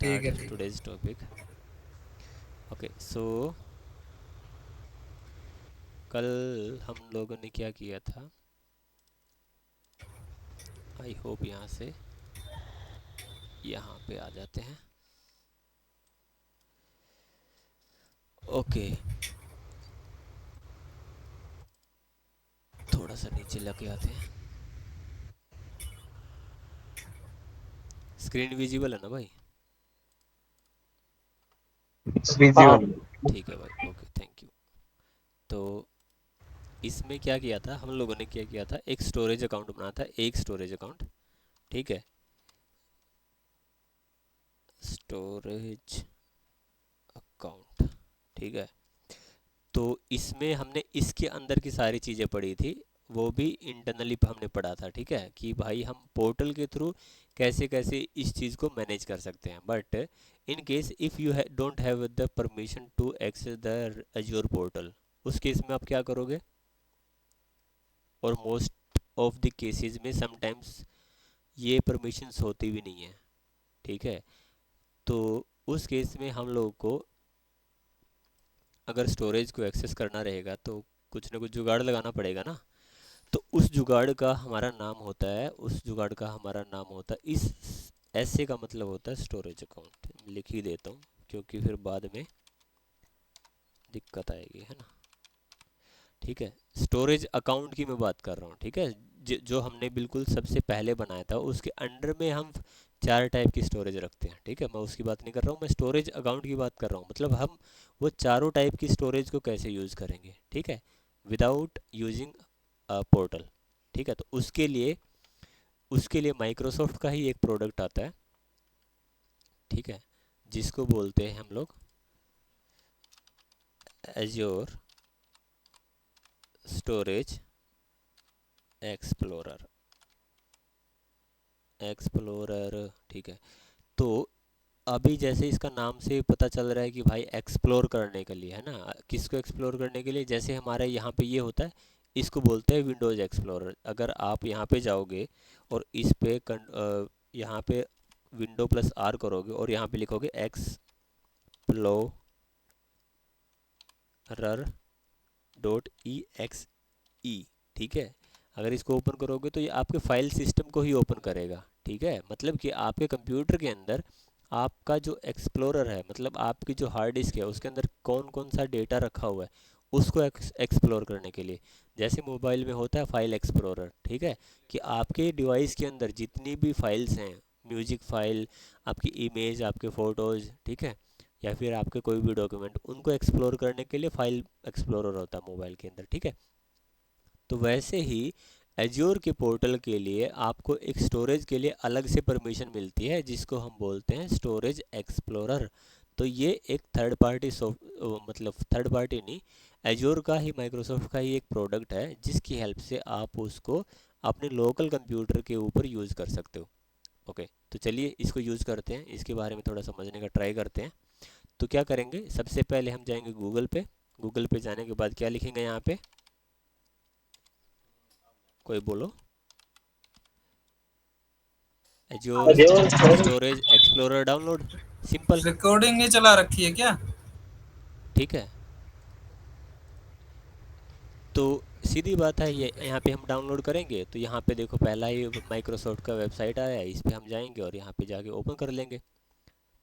ठीक start है ठीक है। today's topic. Okay, so कल हम लोगों ने क्या किया था? आई होप यहाँ से यहाँ पे आ जाते हैं. ओके, थोड़ा सा नीचे लगे आते हैं. स्क्रीन विजिबल है ना भाई? हाँ। विजिबल। ठीक है भाई, ओके, थैंक यू. तो इसमें क्या किया था हम लोगों ने? क्या किया था, एक स्टोरेज अकाउंट बनाया था, एक स्टोरेज अकाउंट. ठीक है, स्टोरेज अकाउंट. ठीक है, तो इसमें हमने इसके अंदर की सारी चीज़ें पढ़ी थी. वो भी इंटरनली हमने पढ़ा था. ठीक है, कि भाई हम पोर्टल के थ्रू कैसे कैसे इस चीज़ को मैनेज कर सकते हैं. But in case if you don't have the permission to access the Azure portal, उस केस में आप क्या करोगे? और मोस्ट ऑफ द केसेस में समटाइम्स ये परमिशंस होती भी नहीं है. ठीक है, तो उस केस में हम लोगों को अगर स्टोरेज को एक्सेस करना रहेगा तो कुछ ना कुछ जुगाड़ लगाना पड़ेगा ना. तो उस जुगाड़ का हमारा नाम होता है, उस जुगाड़ का हमारा नाम होता है, इस ऐसे का मतलब होता है स्टोरेज अकाउंट. लिख ही देता हूँ क्योंकि फिर बाद में दिक्कत आएगी, है ना. ठीक है, स्टोरेज अकाउंट की मैं बात कर रहा हूँ. ठीक है, जो हमने बिल्कुल सबसे पहले बनाया था उसके अंडर में हम चार टाइप की स्टोरेज रखते हैं. ठीक है, मैं उसकी बात नहीं कर रहा हूँ, मैं स्टोरेज अकाउंट की बात कर रहा हूँ. मतलब हम वो चारों टाइप की स्टोरेज को कैसे यूज़ करेंगे. ठीक है, विदाउट यूजिंग पोर्टल. ठीक है, तो उसके लिए माइक्रोसॉफ्ट का ही एक प्रोडक्ट आता है. ठीक है, जिसको बोलते हैं हम लोग एज्योर स्टोरेज एक्सप्लोरर. एक्सप्लोरर, ठीक है. तो अभी जैसे इसका नाम से पता चल रहा है कि भाई एक्सप्लोर करने के लिए, है ना. किसको एक्सप्लोर करने के लिए? जैसे हमारे यहाँ पे ये होता है, इसको बोलते हैं विंडोज़ एक्सप्लोरर. अगर आप यहाँ पे जाओगे और इस पे यहाँ पे विंडो प्लस आर करोगे और यहाँ पे लिखोगे एक्सप्लोरर डॉट ई एक्स ई. ठीक है, अगर इसको ओपन करोगे तो ये आपके फाइल सिस्टम को ही ओपन करेगा. ठीक है, मतलब कि आपके कंप्यूटर के अंदर आपका जो एक्सप्लोरर है, मतलब आपकी जो हार्ड डिस्क है उसके अंदर कौन कौन सा डेटा रखा हुआ है उसको एक्सप्लोर करने के लिए. जैसे मोबाइल में होता है फाइल एक्सप्लोरर. ठीक है, कि आपके डिवाइस के अंदर जितनी भी फाइल्स हैं, म्यूजिक फाइल, आपकी इमेज, आपके फ़ोटोज़, ठीक है, या फिर आपके कोई भी डॉक्यूमेंट, उनको एक्सप्लोर करने के लिए फाइल एक्सप्लोरर होता है मोबाइल के अंदर. ठीक है, तो वैसे ही एज्योर के पोर्टल के लिए आपको एक स्टोरेज के लिए अलग से परमिशन मिलती है जिसको हम बोलते हैं स्टोरेज एक्सप्लोरर. तो ये एक थर्ड पार्टी मतलब थर्ड पार्टी नहीं, एज्योर का ही, माइक्रोसॉफ्ट का ही एक प्रोडक्ट है जिसकी हेल्प से आप उसको अपने लोकल कंप्यूटर के ऊपर यूज़ कर सकते हो. ओके, तो चलिए इसको यूज़ करते हैं, इसके बारे में थोड़ा समझने का ट्राई करते हैं. तो क्या करेंगे, सबसे पहले हम जाएंगे गूगल पे. गूगल पे जाने के बाद क्या लिखेंगे यहाँ पे? कोई बोलो. Azure storage explorer download. Simple. Recording नहीं चला रखी है क्या? ठीक है, तो सीधी बात है, ये यहाँ पे हम डाउनलोड करेंगे तो यहाँ पे देखो पहला ही माइक्रोसॉफ्ट का वेबसाइट आया है, इस पे हम जाएंगे और यहाँ पे जाके ओपन कर लेंगे.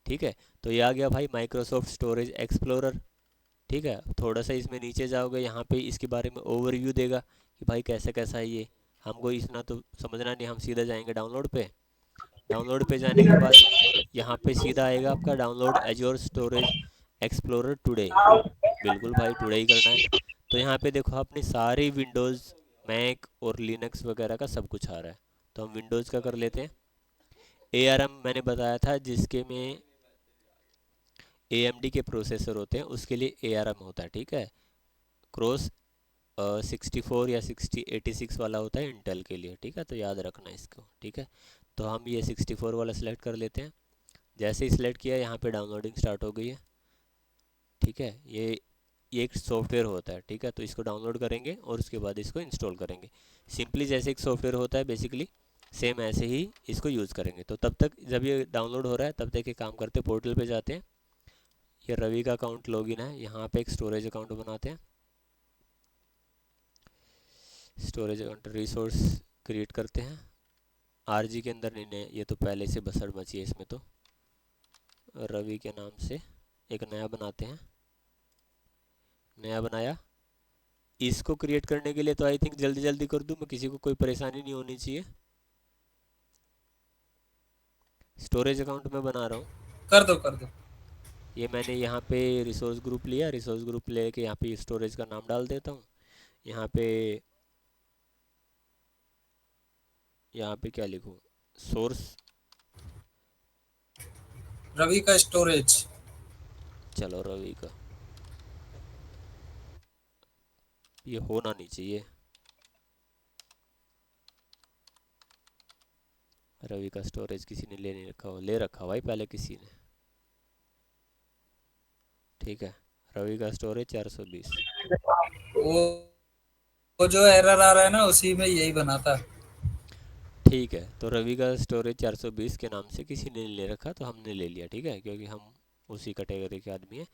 ठीक है, तो ये आ गया भाई माइक्रोसॉफ्ट स्टोरेज एक्सप्लोरर. ठीक है, थोड़ा सा इसमें नीचे जाओगे, यहाँ पे इसके बारे में ओवरव्यू देगा कि भाई कैसा कैसा है ये. हमको इतना तो समझना नहीं, हम सीधा जाएंगे डाउनलोड पे. डाउनलोड पे जाने के बाद यहाँ पे सीधा आएगा आपका download azure storage explorer today. बिल्कुल भाई, टुडे ही करना है. तो यहाँ पे देखो अपनी सारी विंडोज़, मैक और लिनक्स वगैरह का सब कुछ आ रहा है. तो हम विंडोज़ का कर लेते हैं. ARM मैंने बताया था जिसके में AMD के प्रोसेसर होते हैं, उसके लिए ARM होता है. ठीक है, क्रॉस 64 या 86 वाला होता है इंटेल के लिए. ठीक है, तो याद रखना इसको. ठीक है, तो हम ये 64 वाला सेलेक्ट कर लेते हैं. जैसे ही सिलेक्ट किया यहाँ पे डाउनलोडिंग स्टार्ट हो गई है. ठीक है, ये एक सॉफ्टवेयर होता है. ठीक है, तो इसको डाउनलोड करेंगे और उसके बाद इसको इंस्टॉल करेंगे. सिंपली जैसे एक सॉफ्टवेयर होता है बेसिकली, सेम ऐसे ही इसको यूज़ करेंगे। तो तब तक जब ये डाउनलोड हो रहा है तब तक एक काम करते हैं, पोर्टल पे जाते हैं, ये रवि का अकाउंट लॉगिन है, यहाँ पे एक स्टोरेज अकाउंट बनाते हैं, स्टोरेज अकाउंट रिसोर्स क्रिएट करते हैं, आरजी के अंदर नहीं, ये तो पहले से बसड़ मची है इसमें, तो रवि के नाम से एक नया बनाते हैं, नया बनाया। इसको क्रिएट करने के लिए तो आई थिंक जल्दी जल्दी कर दूं मैं, किसी को कोई परेशानी नहीं होनी चाहिए। स्टोरेज अकाउंट में बना रहा हूँ, कर दो कर दो। ये मैंने यहाँ पे रिसोर्स ग्रुप लिया, रिसोर्स ग्रुप लेके यहाँ पे स्टोरेज का नाम डाल देता हूँ। यहाँ पे क्या लिखूँ, सोर्स, रवि का स्टोरेज। चलो रवि का, ये होना नहीं चाहिए, रवि का स्टोरेज किसी ने ले नहीं रखा हो, ले रखा भाई पहले किसी ने, ठीक है। रवि का स्टोरेज 420, वो वो जो एरर आ रहा है ना उसी में यही बना था। ठीक है। तो रवि का स्टोरेज 420 के नाम से किसी ने ले रखा तो हमने ले लिया, ठीक है, क्योंकि हम उसी कैटेगरी के आदमी हैं।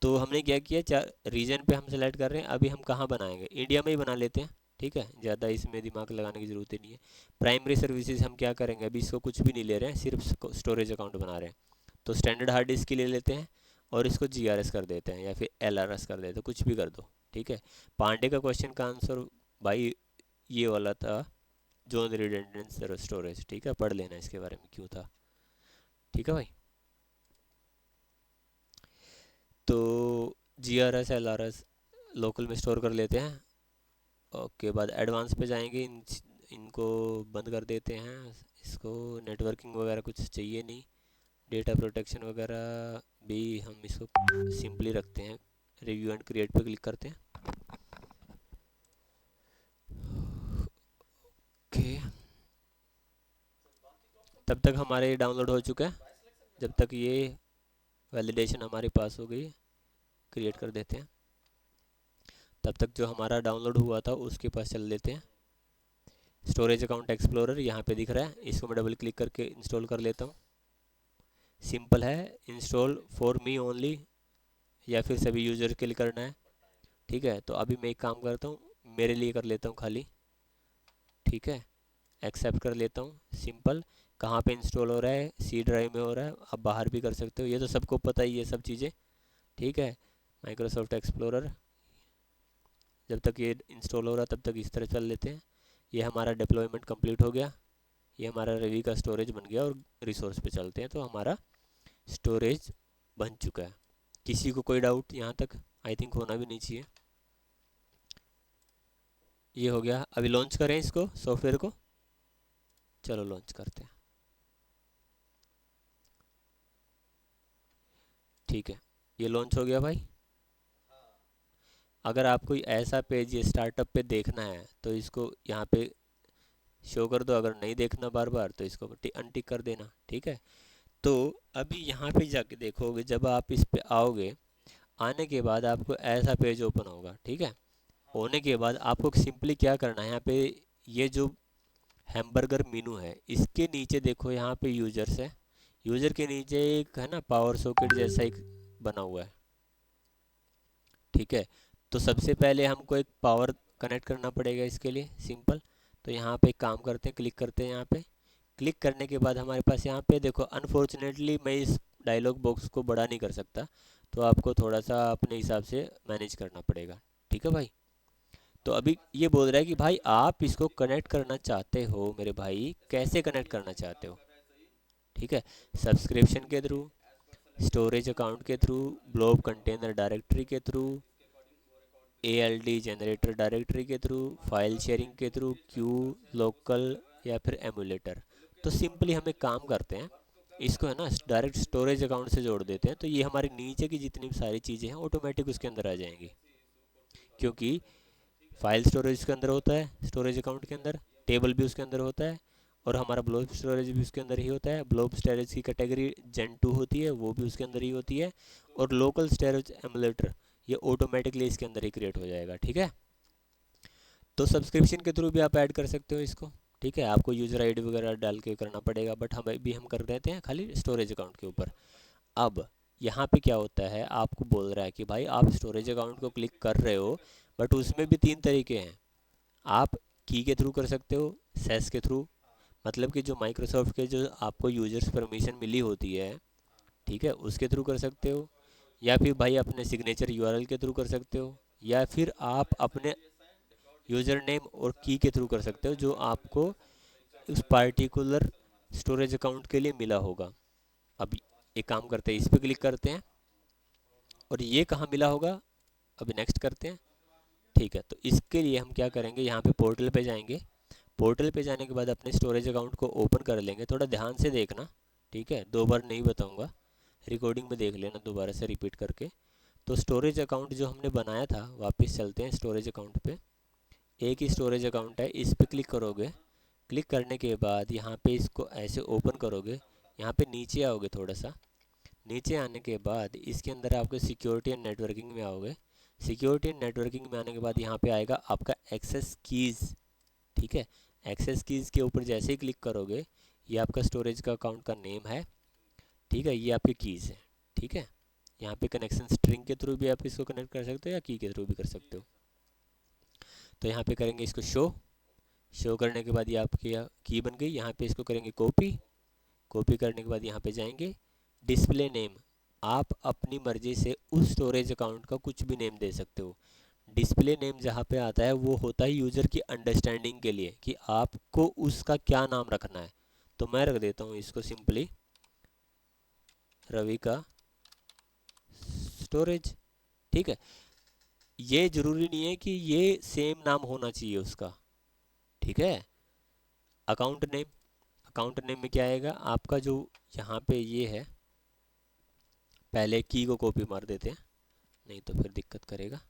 तो हमने क्या किया, चार रीजन पे हम सेलेक्ट कर रहे हैं, अभी हम कहाँ बनाएंगे, इंडिया में ही बना लेते हैं, ठीक है, ज़्यादा इसमें दिमाग लगाने की ज़रूरत ही नहीं है। प्राइमरी सर्विसेज हम क्या करेंगे, अभी इसको कुछ भी नहीं ले रहे हैं, सिर्फ स्टोरेज अकाउंट बना रहे हैं। तो स्टैंडर्ड हार्ड डिस्क की ले लेते हैं और इसको GRS कर देते हैं या फिर LRS कर देते हैं, कुछ भी कर दो, ठीक है। पांडे का क्वेश्चन का आंसर भाई ये वाला था, जोन रिडंडेंट स्टोरेज, ठीक है, पढ़ लेना इसके बारे में क्यों था, ठीक है भाई। तो GRS LRS लोकल में स्टोर कर लेते हैं। ओके, बाद एडवांस पे जाएंगे, इनको बंद कर देते हैं, इसको नेटवर्किंग वगैरह कुछ चाहिए नहीं, डेटा प्रोटेक्शन वगैरह भी हम इसको सिंपली रखते हैं, रिव्यू एंड क्रिएट पे क्लिक करते हैं। ओके, तब तक हमारे डाउनलोड हो चुका है, जब तक ये वैलिडेशन हमारे पास हो गई, क्रिएट कर देते हैं। तब तक जो हमारा डाउनलोड हुआ था उसके पास चल लेते हैं। स्टोरेज अकाउंट एक्सप्लोरर यहाँ पे दिख रहा है, इसको मैं डबल क्लिक करके इंस्टॉल कर लेता हूँ। सिंपल है, इंस्टॉल फॉर मी ओनली या फिर सभी यूजर के लिए करना है, ठीक है। तो अभी मैं एक काम करता हूँ, मेरे लिए कर लेता हूँ खाली, ठीक है, एक्सेप्ट कर लेता हूँ। सिंपल, कहाँ पे इंस्टॉल हो रहा है, C ड्राइव में हो रहा है, आप बाहर भी कर सकते हो, ये तो सबको पता ही है सब चीज़ें, ठीक है। माइक्रोसॉफ्ट एक्सप्लोरर, जब तक ये इंस्टॉल हो रहा है तब तक इस तरह चल लेते हैं। ये हमारा डिप्लॉयमेंट कंप्लीट हो गया, ये हमारा रवि का स्टोरेज बन गया, और रिसोर्स पे चलते हैं, तो हमारा स्टोरेज बन चुका है। किसी को कोई डाउट यहाँ तक, आई थिंक होना भी नहीं चाहिए। ये हो गया, अभी लॉन्च करें इसको सॉफ्टवेयर को, चलो लॉन्च करते हैं, ठीक है, ये लॉन्च हो गया भाई। अगर आपको ऐसा पेज ये स्टार्टअप पे देखना है तो इसको यहाँ पे शो कर दो, अगर नहीं देखना बार बार तो इसको अनटिक कर देना, ठीक है। तो अभी यहाँ पे जाके देखोगे, जब आप इस पे आओगे, आने के बाद आपको ऐसा पेज ओपन होगा, ठीक है। होने के बाद आपको सिंपली क्या करना है, यहाँ पे ये जो हैमबर्गर मेनू है इसके नीचे देखो, यहाँ पे यूजर्स है, यूजर के नीचे एक है ना पावर सॉकेट जैसा एक बना हुआ है, ठीक है। तो सबसे पहले हमको एक पावर कनेक्ट करना पड़ेगा इसके लिए, सिंपल। तो यहाँ पे एक काम करते हैं, क्लिक करते हैं, यहाँ पे क्लिक करने के बाद हमारे पास यहाँ पे देखो, अनफॉर्चुनेटली मैं इस डायलॉग बॉक्स को बड़ा नहीं कर सकता, तो आपको थोड़ा सा अपने हिसाब से मैनेज करना पड़ेगा, ठीक है भाई। तो अभी ये बोल रहा है कि भाई आप इसको कनेक्ट करना चाहते हो मेरे भाई, कैसे कनेक्ट करना चाहते हो, ठीक है, सब्सक्रिप्शन के थ्रू, स्टोरेज अकाउंट के थ्रू, ब्लॉब कंटेनर डायरेक्टरी के थ्रू, ALD जनरेटर डायरेक्टरी के थ्रू, फाइल शेयरिंग के थ्रू, क्यू, लोकल, या फिर एमुलेटर। तो सिंपली हम एक काम करते हैं, इसको है ना डायरेक्ट स्टोरेज अकाउंट से जोड़ देते हैं, तो ये हमारे नीचे की जितनी भी सारी चीज़ें हैं ऑटोमेटिक उसके अंदर आ जाएंगी, क्योंकि फाइल स्टोरेज उसके अंदर होता है, स्टोरेज अकाउंट के अंदर टेबल भी उसके अंदर होता है, और हमारा ब्लॉब स्टोरेज भी उसके अंदर ही होता है। ब्लॉब स्टोरेज की कैटेगरी Gen 2 होती है, वो भी उसके अंदर ही होती है, और लोकल स्टोरेज एमुलेटर ये ऑटोमेटिकली इसके अंदर ही क्रिएट हो जाएगा, ठीक है। तो सब्सक्रिप्शन के थ्रू भी आप ऐड कर सकते हो इसको, ठीक है, आपको यूज़र आईडी वगैरह डाल के करना पड़ेगा, बट हम अभी हम कर देते हैं खाली स्टोरेज अकाउंट के ऊपर। अब यहाँ पे क्या होता है, आपको बोल रहा है कि भाई आप स्टोरेज अकाउंट को क्लिक कर रहे हो, बट उसमें भी 3 तरीके हैं। आप की के थ्रू कर सकते हो, सेस के थ्रू, मतलब कि जो माइक्रोसॉफ्ट के जो आपको यूजर्स परमिशन मिली होती है, ठीक है, उसके थ्रू कर सकते हो, या फिर भाई अपने सिग्नेचर यूआरएल के थ्रू कर सकते हो, या फिर आप अपने यूज़र नेम और की के थ्रू कर सकते हो जो आपको उस पार्टिकुलर स्टोरेज अकाउंट के लिए मिला होगा। अब एक काम करते हैं, इस पर क्लिक करते हैं, और ये कहाँ मिला होगा अभी नेक्स्ट करते हैं। ठीक है, तो इसके लिए हम क्या करेंगे, यहाँ पे पोर्टल पे जाएंगे। पोर्टल पे जाने के बाद अपने स्टोरेज अकाउंट को ओपन कर लेंगे। थोड़ा ध्यान से देखना, ठीक है, 2 बार नहीं बताऊंगा, रिकॉर्डिंग में देख लेना दोबारा से रिपीट करके। तो स्टोरेज अकाउंट जो हमने बनाया था, वापस चलते हैं स्टोरेज अकाउंट पे। एक ही स्टोरेज अकाउंट है, इस पे क्लिक करोगे। क्लिक करने के बाद यहाँ पे इसको ऐसे ओपन करोगे, यहाँ पे नीचे आओगे, थोड़ा सा नीचे आने के बाद इसके अंदर आपको सिक्योरिटी एंड नेटवर्किंग में आओगे। सिक्योरिटी एंड नेटवर्किंग में आने के बाद यहाँ पे आएगा आपका एक्सेस कीज़। ठीक है, एक्सेस कीज़ के ऊपर जैसे ही क्लिक करोगे, ये आपका स्टोरेज का अकाउंट का नेम है। ठीक है, ये आपकी कीज़ है। ठीक है, यहाँ पे कनेक्शन स्ट्रिंग के थ्रू भी आप इसको कनेक्ट कर सकते हो या की के थ्रू भी कर सकते हो। तो यहाँ पे करेंगे इसको शो। शो करने के बाद ये आपकी की बन गई। यहाँ पे इसको करेंगे कॉपी। कॉपी करने के बाद यहाँ पे जाएंगे डिस्प्ले नेम। आप अपनी मर्जी से उस स्टोरेज अकाउंट का कुछ भी नेम दे सकते हो। डिस्प्ले नेम जहाँ पे आता है वो होता है यूज़र की अंडरस्टैंडिंग के लिए कि आपको उसका क्या नाम रखना है। तो मैं रख देता हूँ इसको सिंपली रवि का स्टोरेज। ठीक है, ये ज़रूरी नहीं है कि ये सेम नाम होना चाहिए उसका। ठीक है, अकाउंट नेम, अकाउंट नेम में क्या आएगा आपका, जो यहाँ पे ये है, पहले की को कॉपी मार देते हैं, नहीं तो फिर दिक्कत करेगा।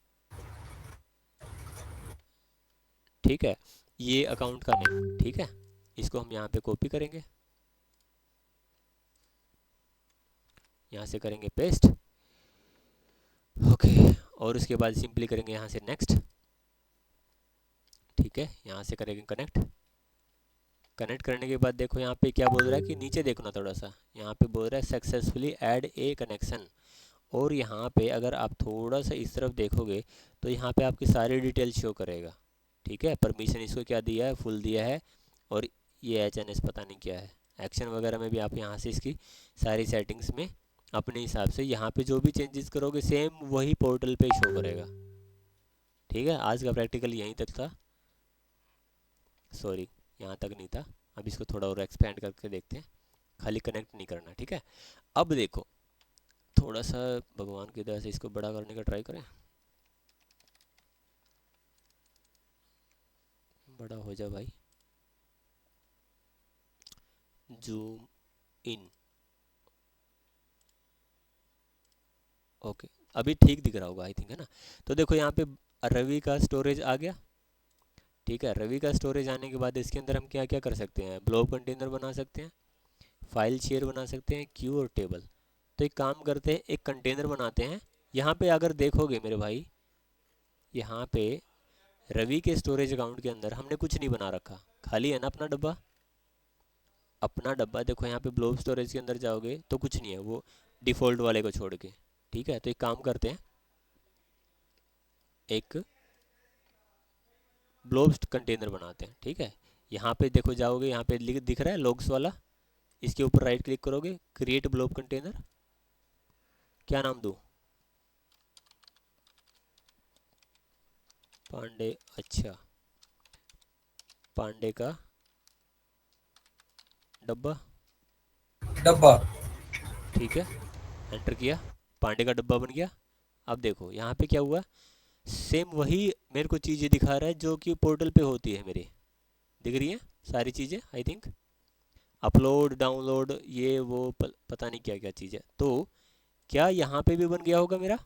ठीक है, ये अकाउंट का नेम। ठीक है, इसको हम यहाँ पे कॉपी करेंगे, यहाँ से करेंगे पेस्ट। ओके, और उसके बाद सिंपली करेंगे यहाँ से नेक्स्ट। ठीक है, यहाँ से करेंगे कनेक्ट। कनेक्ट करने के बाद देखो यहाँ पे क्या बोल रहा है कि नीचे देखना थोड़ा सा, यहाँ पे बोल रहा है सक्सेसफुली ऐड ए कनेक्शन। और यहाँ पे अगर आप थोड़ा सा इस तरफ देखोगे तो यहाँ पे आपकी सारी डिटेल शो करेगा। ठीक है, परमिशन इसको क्या दिया है, फुल दिया है, और ये एच पता नहीं क्या है। एक्शन वगैरह में भी आप यहाँ से इसकी सारी सेटिंग्स में अपने हिसाब से यहाँ पे जो भी चेंजेस करोगे सेम वही पोर्टल पे शो करेगा। ठीक है, आज का प्रैक्टिकल यहीं तक था, सॉरी यहाँ तक नहीं था। अब इसको थोड़ा और एक्सपेंड करके देखते हैं, खाली कनेक्ट नहीं करना। ठीक है, अब देखो थोड़ा सा भगवान की दया से इसको बड़ा करने का ट्राई करें, बड़ा हो जा भाई, जूम इन। ओके, अभी ठीक दिख रहा होगा आई थिंक, है ना। तो देखो यहाँ पे रवि का स्टोरेज आ गया। ठीक है, रवि का स्टोरेज आने के बाद इसके अंदर हम क्या क्या कर सकते हैं, ब्लॉब कंटेनर बना सकते हैं, फाइल शेयर बना सकते हैं, क्यू और टेबल। तो एक काम करते हैं, एक कंटेनर बनाते हैं। यहाँ पे अगर देखोगे मेरे भाई, यहाँ पे रवि के स्टोरेज अकाउंट के अंदर हमने कुछ नहीं बना रखा, खाली है ना अपना डब्बा। अपना डब्बा देखो, यहाँ पे ब्लॉब स्टोरेज के अंदर जाओगे तो कुछ नहीं है, वो डिफ़ॉल्ट वाले को छोड़ के। ठीक है, तो एक काम करते हैं, एक ब्लॉब कंटेनर बनाते हैं। ठीक है, यहाँ पे देखो जाओगे, यहाँ पे दिख रहा है लॉग्स वाला, इसके ऊपर राइट क्लिक करोगे, क्रिएट ब्लॉब कंटेनर। क्या नाम दूँ, पांडे। अच्छा, पांडे का डब्बा। डब्बा। ठीक है, एंटर किया, पांडे का डब्बा बन गया। अब देखो यहाँ पे क्या हुआ, सेम वही मेरे को चीज़ें दिखा रहा है जो कि पोर्टल पे होती है मेरे, दिख रही है सारी चीज़ें आई थिंक, अपलोड डाउनलोड ये वो पता नहीं क्या क्या चीज़ है। तो क्या यहाँ पे भी बन गया होगा मेरा,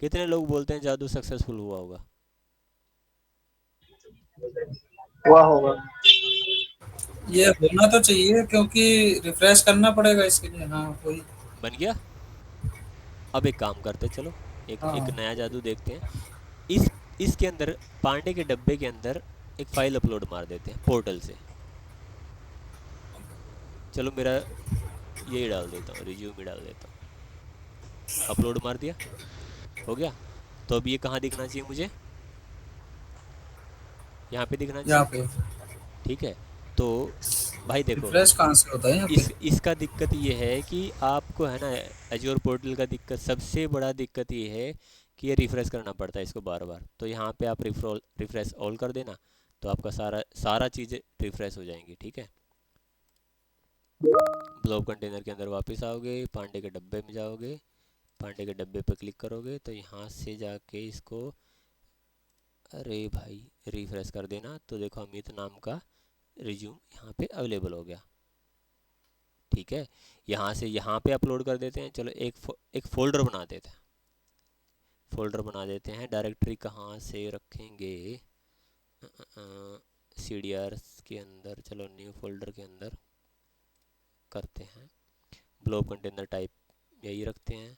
कितने लोग बोलते हैं जादू सक्सेसफुल हुआ होगा। हुआ होगा। ये होना तो चाहिए क्योंकि रिफ्रेश करना पड़ेगा इसके लिए। हाँ वही। बन गया। अब एक काम करते हैं, चलो एक हाँ एक नया जादू देखते हैं। इस इसके अंदर, पांडे के डब्बे के अंदर एक फ़ाइल अपलोड मार देते हैं पोर्टल से। चलो मेरा यही डाल देता हूँ, रिज्यूम ही डाल देता हूँ, अपलोड मार दिया, हो गया। तो अब ये कहाँ दिखना चाहिए मुझे, यहाँ पे दिखना यहाँ चाहिए, पे ठीक है। तो भाई देखो, रिफ्रेश कहाँ से होता है यहाँ पे? इसका दिक्कत ये है कि आपको है ना, एज्योर पोर्टल का दिक्कत, सबसे बड़ा दिक्कत ये है कि ये रिफ़्रेश करना पड़ता है इसको बार बार। तो यहाँ पे आप रिफ़्रेश ऑल कर देना, तो आपका सारा सारा चीज़ें रिफ़्रेश हो जाएंगी, ठीक है। ब्लॉब कंटेनर के अंदर वापस आओगे, पांडे के डब्बे में जाओगे, पांडे के डब्बे पर क्लिक करोगे तो यहाँ से जाके इसको, अरे भाई, रिफ़्रेश कर देना। तो देखो अमित नाम का रिज्यूम यहाँ पे अवेलेबल हो गया, ठीक है। यहाँ से यहाँ पे अपलोड कर देते हैं। चलो एक फ़ोल्डर बना देते हैं, फ़ोल्डर बना देते हैं। डायरेक्टरी कहाँ से रखेंगे, सी डी आर के अंदर, चलो न्यू फोल्डर के अंदर करते हैं। ब्लॉब कंटेनर टाइप यही रखते हैं,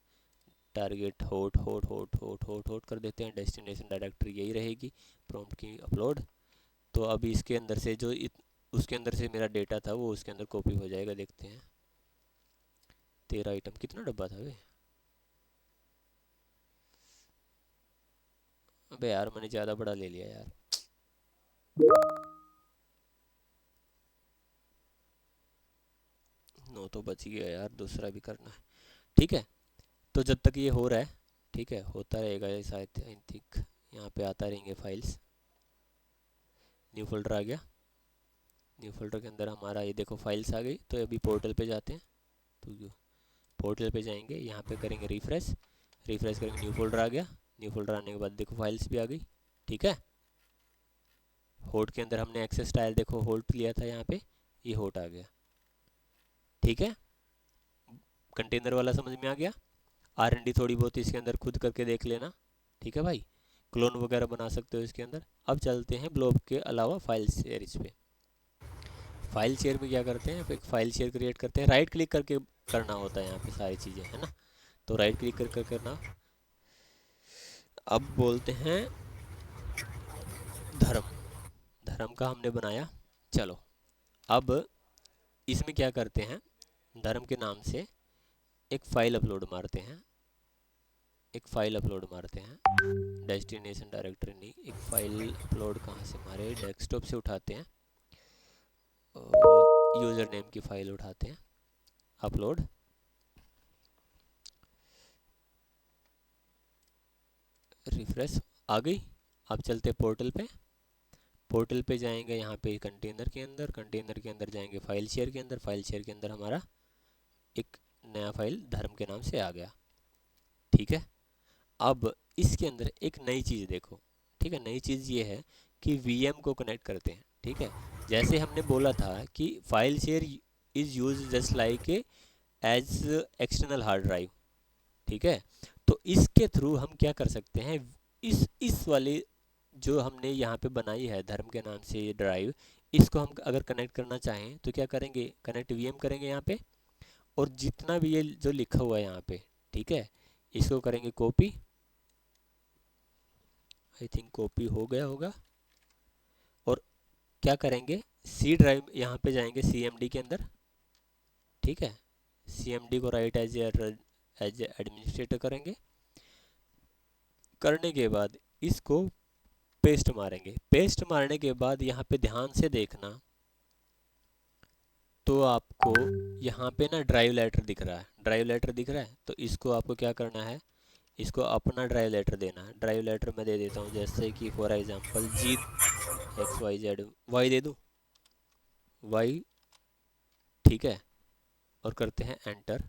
target hot hot hot hot hot hot कर देते हैं, डेस्टिनेशन डायरेक्टरी यही रहेगी, प्रॉम्प्ट की अपलोड। तो अभी इसके अंदर से जो उसके अंदर से मेरा डेटा था वो उसके अंदर कॉपी हो जाएगा, देखते हैं। 13 आइटम, कितना डब्बा था वे, अबे यार मैंने ज़्यादा बड़ा ले लिया यार। 9 तो बच गया यार, दूसरा भी करना है, ठीक है। तो जब तक ये हो रहा है, ठीक है, होता रहेगा ये शायद, आई थिंक यहाँ पे आता रहेंगे फाइल्स। न्यू फोल्डर आ गया, न्यू फोल्डर के अंदर हमारा ये देखो फाइल्स आ गई। तो अभी पोर्टल पे जाते हैं, तो पोर्टल पे जाएंगे, यहाँ पे करेंगे रिफ़्रेश, रिफ़्रेश करेंगे, न्यू फोल्डर आ गया। न्यू फोल्डर आने के बाद देखो फाइल्स भी आ गई, ठीक है। होट के अंदर हमने एक्सेस स्टाइल देखो होल्ट लिया था, यहाँ पे ये होट आ गया, ठीक है। कंटेनर वाला समझ में आ गया। आर एन डी थोड़ी बहुत इसके अंदर खुद करके देख लेना, ठीक है भाई। क्लोन वगैरह बना सकते हो इसके अंदर। अब चलते हैं ब्लॉब के अलावा फाइल शेयर इस पे। फाइल शेयर में क्या करते हैं, एक फाइल शेयर क्रिएट करते हैं, राइट क्लिक करके करना होता है यहाँ पे सारी चीज़ें, है ना। तो राइट क्लिक कर करना, अब बोलते हैं धर्म, धर्म का हमने बनाया। चलो अब इसमें क्या करते हैं, धर्म के नाम से एक फ़ाइल अपलोड मारते हैं, एक फ़ाइल अपलोड मारते हैं। डेस्टिनेशन डायरेक्टरी नहीं, एक फ़ाइल अपलोड कहाँ से मारे, डेस्कटॉप से उठाते हैं, यूज़र नेम की फ़ाइल उठाते हैं, अपलोड, रिफ्रेश, आ गई। अब चलते पोर्टल पे, पोर्टल पे जाएंगे, यहाँ पे कंटेनर के अंदर, कंटेनर के अंदर जाएंगे फाइल शेयर के अंदर, फाइल शेयर के अंदर हमारा एक नया फाइल धर्म के नाम से आ गया, ठीक है। अब इसके अंदर एक नई चीज़ देखो, ठीक है। नई चीज़ ये है कि वीएम को कनेक्ट करते हैं, ठीक है। जैसे हमने बोला था कि file share is use just like as external hard drive, ठीक है। तो इसके थ्रू हम क्या कर सकते हैं, इस वाले जो हमने यहाँ पे बनाई है धर्म के नाम से ये ड्राइव, इसको हम अगर कनेक्ट करना चाहें तो क्या करेंगे, कनेक्ट वीएम करेंगे यहाँ पे, और जितना भी ये जो लिखा हुआ है यहाँ पे, ठीक है, इसको करेंगे कॉपी, आई थिंक कॉपी हो गया होगा। और क्या करेंगे, सी ड्राइव यहाँ पे जाएंगे सीएमडी के अंदर, ठीक है। सीएमडी को राइट एज एडमिनिस्ट्रेटर करेंगे, करने के बाद इसको पेस्ट मारेंगे। पेस्ट मारने के बाद यहाँ पे ध्यान से देखना, तो आपको यहाँ पे ना ड्राइव लेटर दिख रहा है, ड्राइव लेटर दिख रहा है। तो इसको आपको क्या करना है, इसको अपना ड्राइव लेटर देना है। ड्राइव लेटर मैं दे देता हूँ, जैसे कि for example G X Y Z, Y दे दूँ, वाई, ठीक है। और करते हैं एंटर।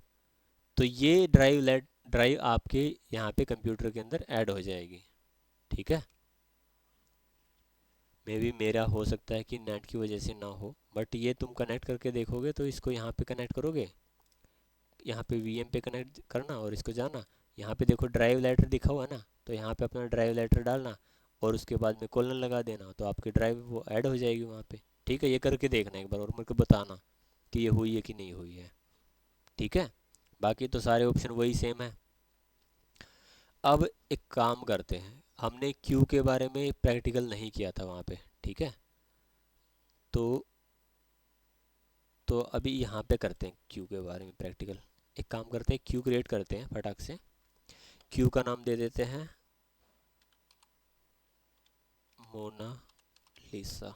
तो ये ड्राइव आपके यहाँ पे कंप्यूटर के अंदर ऐड हो जाएगी, ठीक है। मे भी मेरा हो सकता है कि नेट की वजह से ना हो, बट ये तुम कनेक्ट करके देखोगे तो इसको यहाँ पे कनेक्ट करोगे, यहाँ पे वीएम पे कनेक्ट करना और इसको जाना, यहाँ पे देखो ड्राइव लेटर दिखा हुआ ना, तो यहाँ पे अपना ड्राइव लेटर डालना और उसके बाद में कोलन लगा देना, तो आपकी ड्राइव वो ऐड हो जाएगी वहाँ पे, ठीक है। ये करके देखना एक बार और मेरे को बताना कि ये हुई है कि नहीं हुई है, ठीक है। बाकी तो सारे ऑप्शन वही सेम है। अब एक काम करते हैं, हमने क्यू के बारे में प्रैक्टिकल नहीं किया था वहाँ पे, ठीक है। तो अभी यहाँ पे करते हैं क्यू के बारे में प्रैक्टिकल। एक काम करते हैं, क्यू क्रिएट करते हैं फटाक से। क्यू का नाम दे देते हैं मोनालिसा।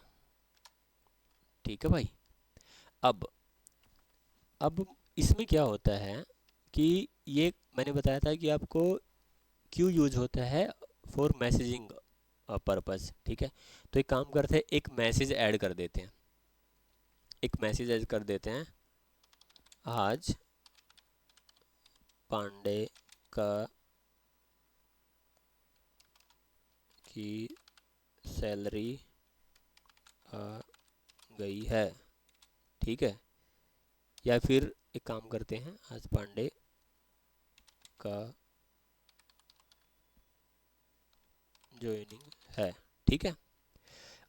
ठीक है भाई। अब इसमें क्या होता है कि ये मैंने बताया था कि आपको क्यू यूज होता है फॉर मैसेजिंग पर्पस। ठीक है, तो एक काम करते हैं, एक मैसेज ऐड कर देते हैं। एक मैसेज ऐड कर देते हैं, आज पांडे का की सैलरी आ गई है। ठीक है, या फिर एक काम करते हैं, आज पांडे का ज्वाइनिंग है। ठीक है,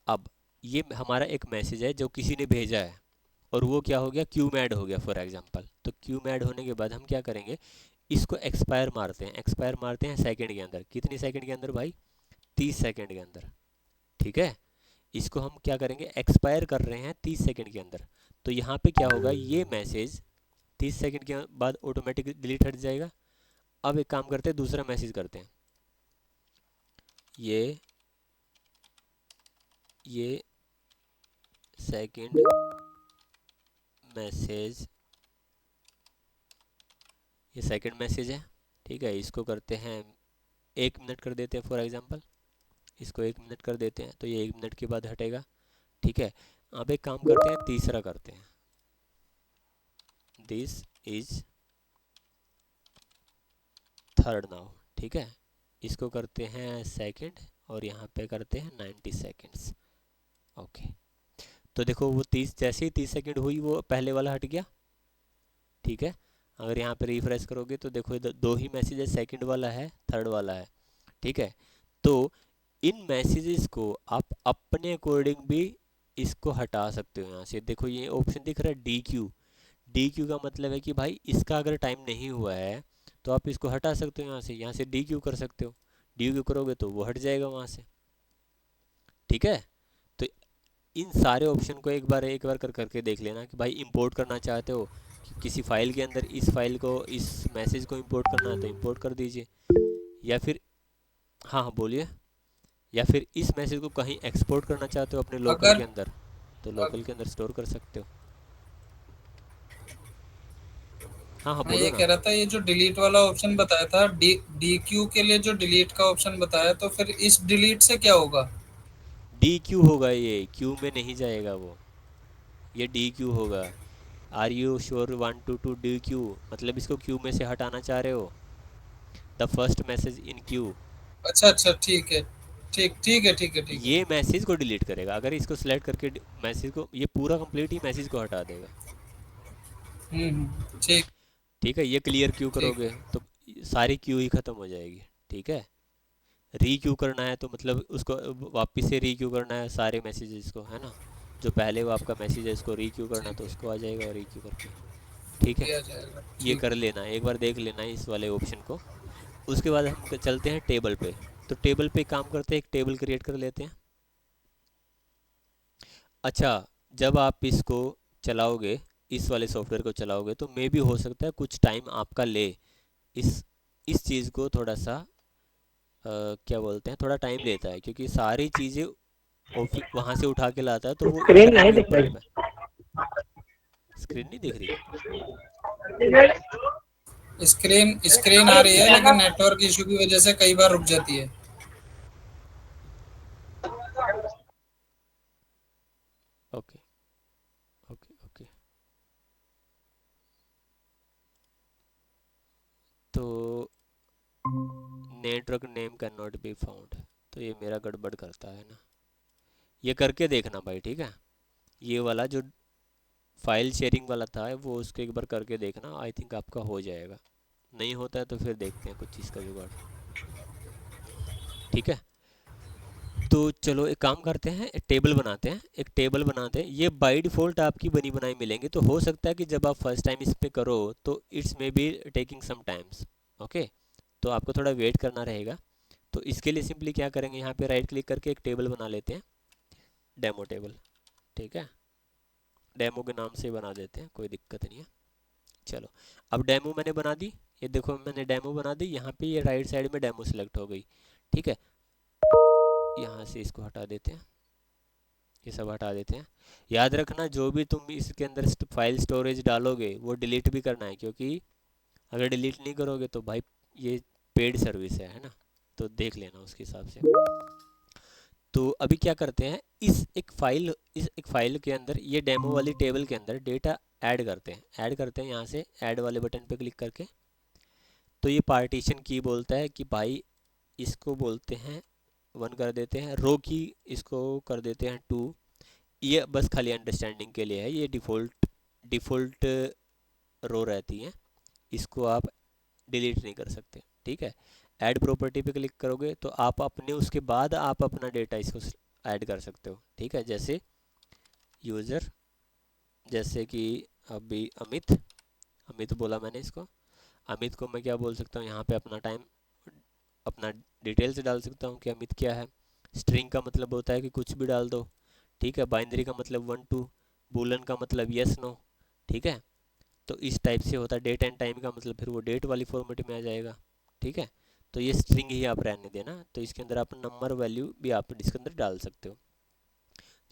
अब ये हमारा एक मैसेज है जो किसी ने भेजा है और वो क्या हो गया, क्यू में ऐड हो गया फॉर एग्जांपल। तो क्यू में ऐड होने के बाद हम क्या करेंगे, इसको एक्सपायर मारते हैं। एक्सपायर मारते हैं सेकंड के अंदर। कितनी सेकंड के अंदर भाई? 30 सेकंड के अंदर। ठीक है, इसको हम क्या करेंगे, एक्सपायर कर रहे हैं 30 सेकंड के अंदर। तो यहाँ पे क्या होगा, ये मैसेज 30 सेकंड के बाद ऑटोमेटिक डिलीट हट जाएगा। अब एक काम करते हैं, दूसरा मैसेज करते हैं। ये सेकंड मैसेज, ये सेकंड मैसेज है। ठीक है, इसको करते हैं 1 मिनट कर देते हैं फॉर एग्जांपल। इसको 1 मिनट कर देते हैं तो ये 1 मिनट के बाद हटेगा। ठीक है, अब एक काम करते हैं, तीसरा करते हैं, दिस इज थर्ड नाउ। ठीक है, इसको करते हैं सेकंड और यहाँ पे करते हैं 90 सेकंड्स। ओके, तो देखो वो 30, जैसे ही 30 सेकंड हुई वो पहले वाला हट गया। ठीक है, अगर यहाँ पे रिफ्रेश करोगे तो देखो इधर दो ही मैसेज है, सेकंड वाला है, थर्ड वाला है। ठीक है, तो इन मैसेजेस को आप अपने अकॉर्डिंग भी इसको हटा सकते हो। यहाँ से देखो ये ऑप्शन दिख रहा है डी क्यू। डी क्यू का मतलब है कि भाई इसका अगर टाइम नहीं हुआ है तो आप इसको हटा सकते हो। यहाँ से डी क्यू कर सकते हो। डी क्यू करोगे तो वो हट जाएगा वहाँ से। ठीक है, तो इन सारे ऑप्शन को एक बार करके देख लेना कि भाई इंपोर्ट करना चाहते हो कि किसी फाइल के अंदर इस फाइल को, इस मैसेज को इंपोर्ट करना है तो इंपोर्ट कर दीजिए, या फिर हाँ हाँ बोलिए, या फिर इस मैसेज को कहीं एक्सपोर्ट करना चाहते हो अपने लोकल के अगर अंदर तो लोकल के अंदर स्टोर कर सकते हो। हाँ हाँ मैं बोलो ये ना। कह रहा था, ये जो डिलीट वाला ऑप्शन बताया था, डी डी क्यू के लिए जो डिलीट का ऑप्शन बताया, तो फिर इस डिलीट से क्या होगा? डी क्यू होगा, ये क्यू में नहीं जाएगा वो, ये डी क्यू होगा। Are you sure want to dequeue, मतलब इसको क्यू में से हटाना चाह रहे हो, the first message in queue. अच्छा अच्छा, ठीक है, ठीक ठीक है, ठीक है, ठीक है। ये मैसेज को डिलीट करेगा, अगर इसको सिलेक्ट करके मैसेज को, ये पूरा कंप्लीट ही मैसेज को हटा देगा। ठीक। ठीक है, ये क्लियर क्यू ठीक करोगे है। तो सारी क्यू ही ख़त्म हो जाएगी। ठीक है, री क्यू करना है तो मतलब उसको वापस से री क्यू करना है सारे मैसेजेस को, है ना। जो पहले वो आपका मैसेज है इसको री क्यू करना तो ठीक है, उसको आ जाएगा री क्यू करके। ठीक है, किया जाएगा, ये ठीक कर है। लेना, एक बार देख लेना इस वाले ऑप्शन को। उसके बाद हम चलते हैं टेबल पे। तो टेबल पे काम करते हैं, एक टेबल क्रिएट कर लेते हैं। अच्छा, जब आप इसको चलाओगे, इस वाले सॉफ्टवेयर को चलाओगे तो मे भी हो सकता है कुछ टाइम आपका ले। इस चीज़ को थोड़ा सा क्या बोलते हैं, थोड़ा टाइम लेता है क्योंकि सारी चीज़ें वहाँ से उठा के लाता है तो वो स्क्रीन इंटरनेट नहीं के दिख ऊपर है। रही। स्क्रीन नहीं दिख रही? स्क्रीन स्क्रीन आ रही है, लेकिन नेटवर्क इशू की वजह से कई बार रुक जाती है। ओके ओके ओके, तो network name can not be found, तो ये मेरा गड़बड़ करता है ना। ये करके देखना भाई, ठीक है। ये वाला जो फाइल शेयरिंग वाला था वो उसको एक बार करके देखना, आई थिंक आपका हो जाएगा। नहीं होता है तो फिर देखते हैं कुछ चीज़ का जुगाड़। ठीक है, तो चलो एक काम करते हैं, एक टेबल बनाते हैं, एक टेबल बनाते हैं। ये बाय डिफ़ॉल्ट आपकी बनी बनाई मिलेंगी, तो हो सकता है कि जब आप फर्स्ट टाइम इस पे करो तो it's may be taking some times. Okay, तो आपको थोड़ा वेट करना रहेगा। तो इसके लिए सिंपली क्या करेंगे, यहाँ पे राइट क्लिक करके एक टेबल बना लेते हैं, डेमो टेबल। ठीक है, डेमो के नाम से बना देते हैं, कोई दिक्कत नहीं है। चलो, अब डेमो मैंने बना दी, ये देखो मैंने डेमो बना दी, यहाँ पे ये राइट साइड में डेमो सेलेक्ट हो गई। ठीक है, यहाँ से इसको हटा देते हैं, ये सब हटा देते हैं। याद रखना जो भी तुम इसके अंदर फाइल स्टोरेज डालोगे वो डिलीट भी करना है, क्योंकि अगर डिलीट नहीं करोगे तो भाई ये पेड सर्विस है ना, तो देख लेना उसके हिसाब से। तो अभी क्या करते हैं, इस एक फाइल के अंदर ये डेमो वाली टेबल के अंदर डेटा ऐड करते हैं यहाँ से ऐड वाले बटन पे क्लिक करके। तो ये पार्टीशन की बोलता है कि भाई इसको बोलते हैं 1 कर देते हैं, रो की इसको कर देते हैं 2। ये बस खाली अंडरस्टैंडिंग के लिए है, ये डिफ़ॉल्ट रो रहती है, इसको आप डिलीट नहीं कर सकते। ठीक है, ऐड प्रॉपर्टी पे क्लिक करोगे तो आप अपने उसके बाद आप अपना डेटा इसको ऐड कर सकते हो। ठीक है, जैसे यूज़र, जैसे कि अभी अमित अमित बोला मैंने इसको, अमित को मैं क्या बोल सकता हूँ, यहाँ पे अपना टाइम, अपना डिटेल्स डाल सकता हूँ कि अमित क्या है। स्ट्रिंग का मतलब होता है कि कुछ भी डाल दो। ठीक है, बाइनरी का मतलब 1 2, बूलन का मतलब यस नो। ठीक है, तो इस टाइप से होता है। डेट एंड टाइम का मतलब फिर वो डेट वाली फॉर्मेट में आ जाएगा। ठीक है, तो ये स्ट्रिंग ही आप रहने देना, तो इसके अंदर आप नंबर वैल्यू भी आप इसके अंदर डाल सकते हो।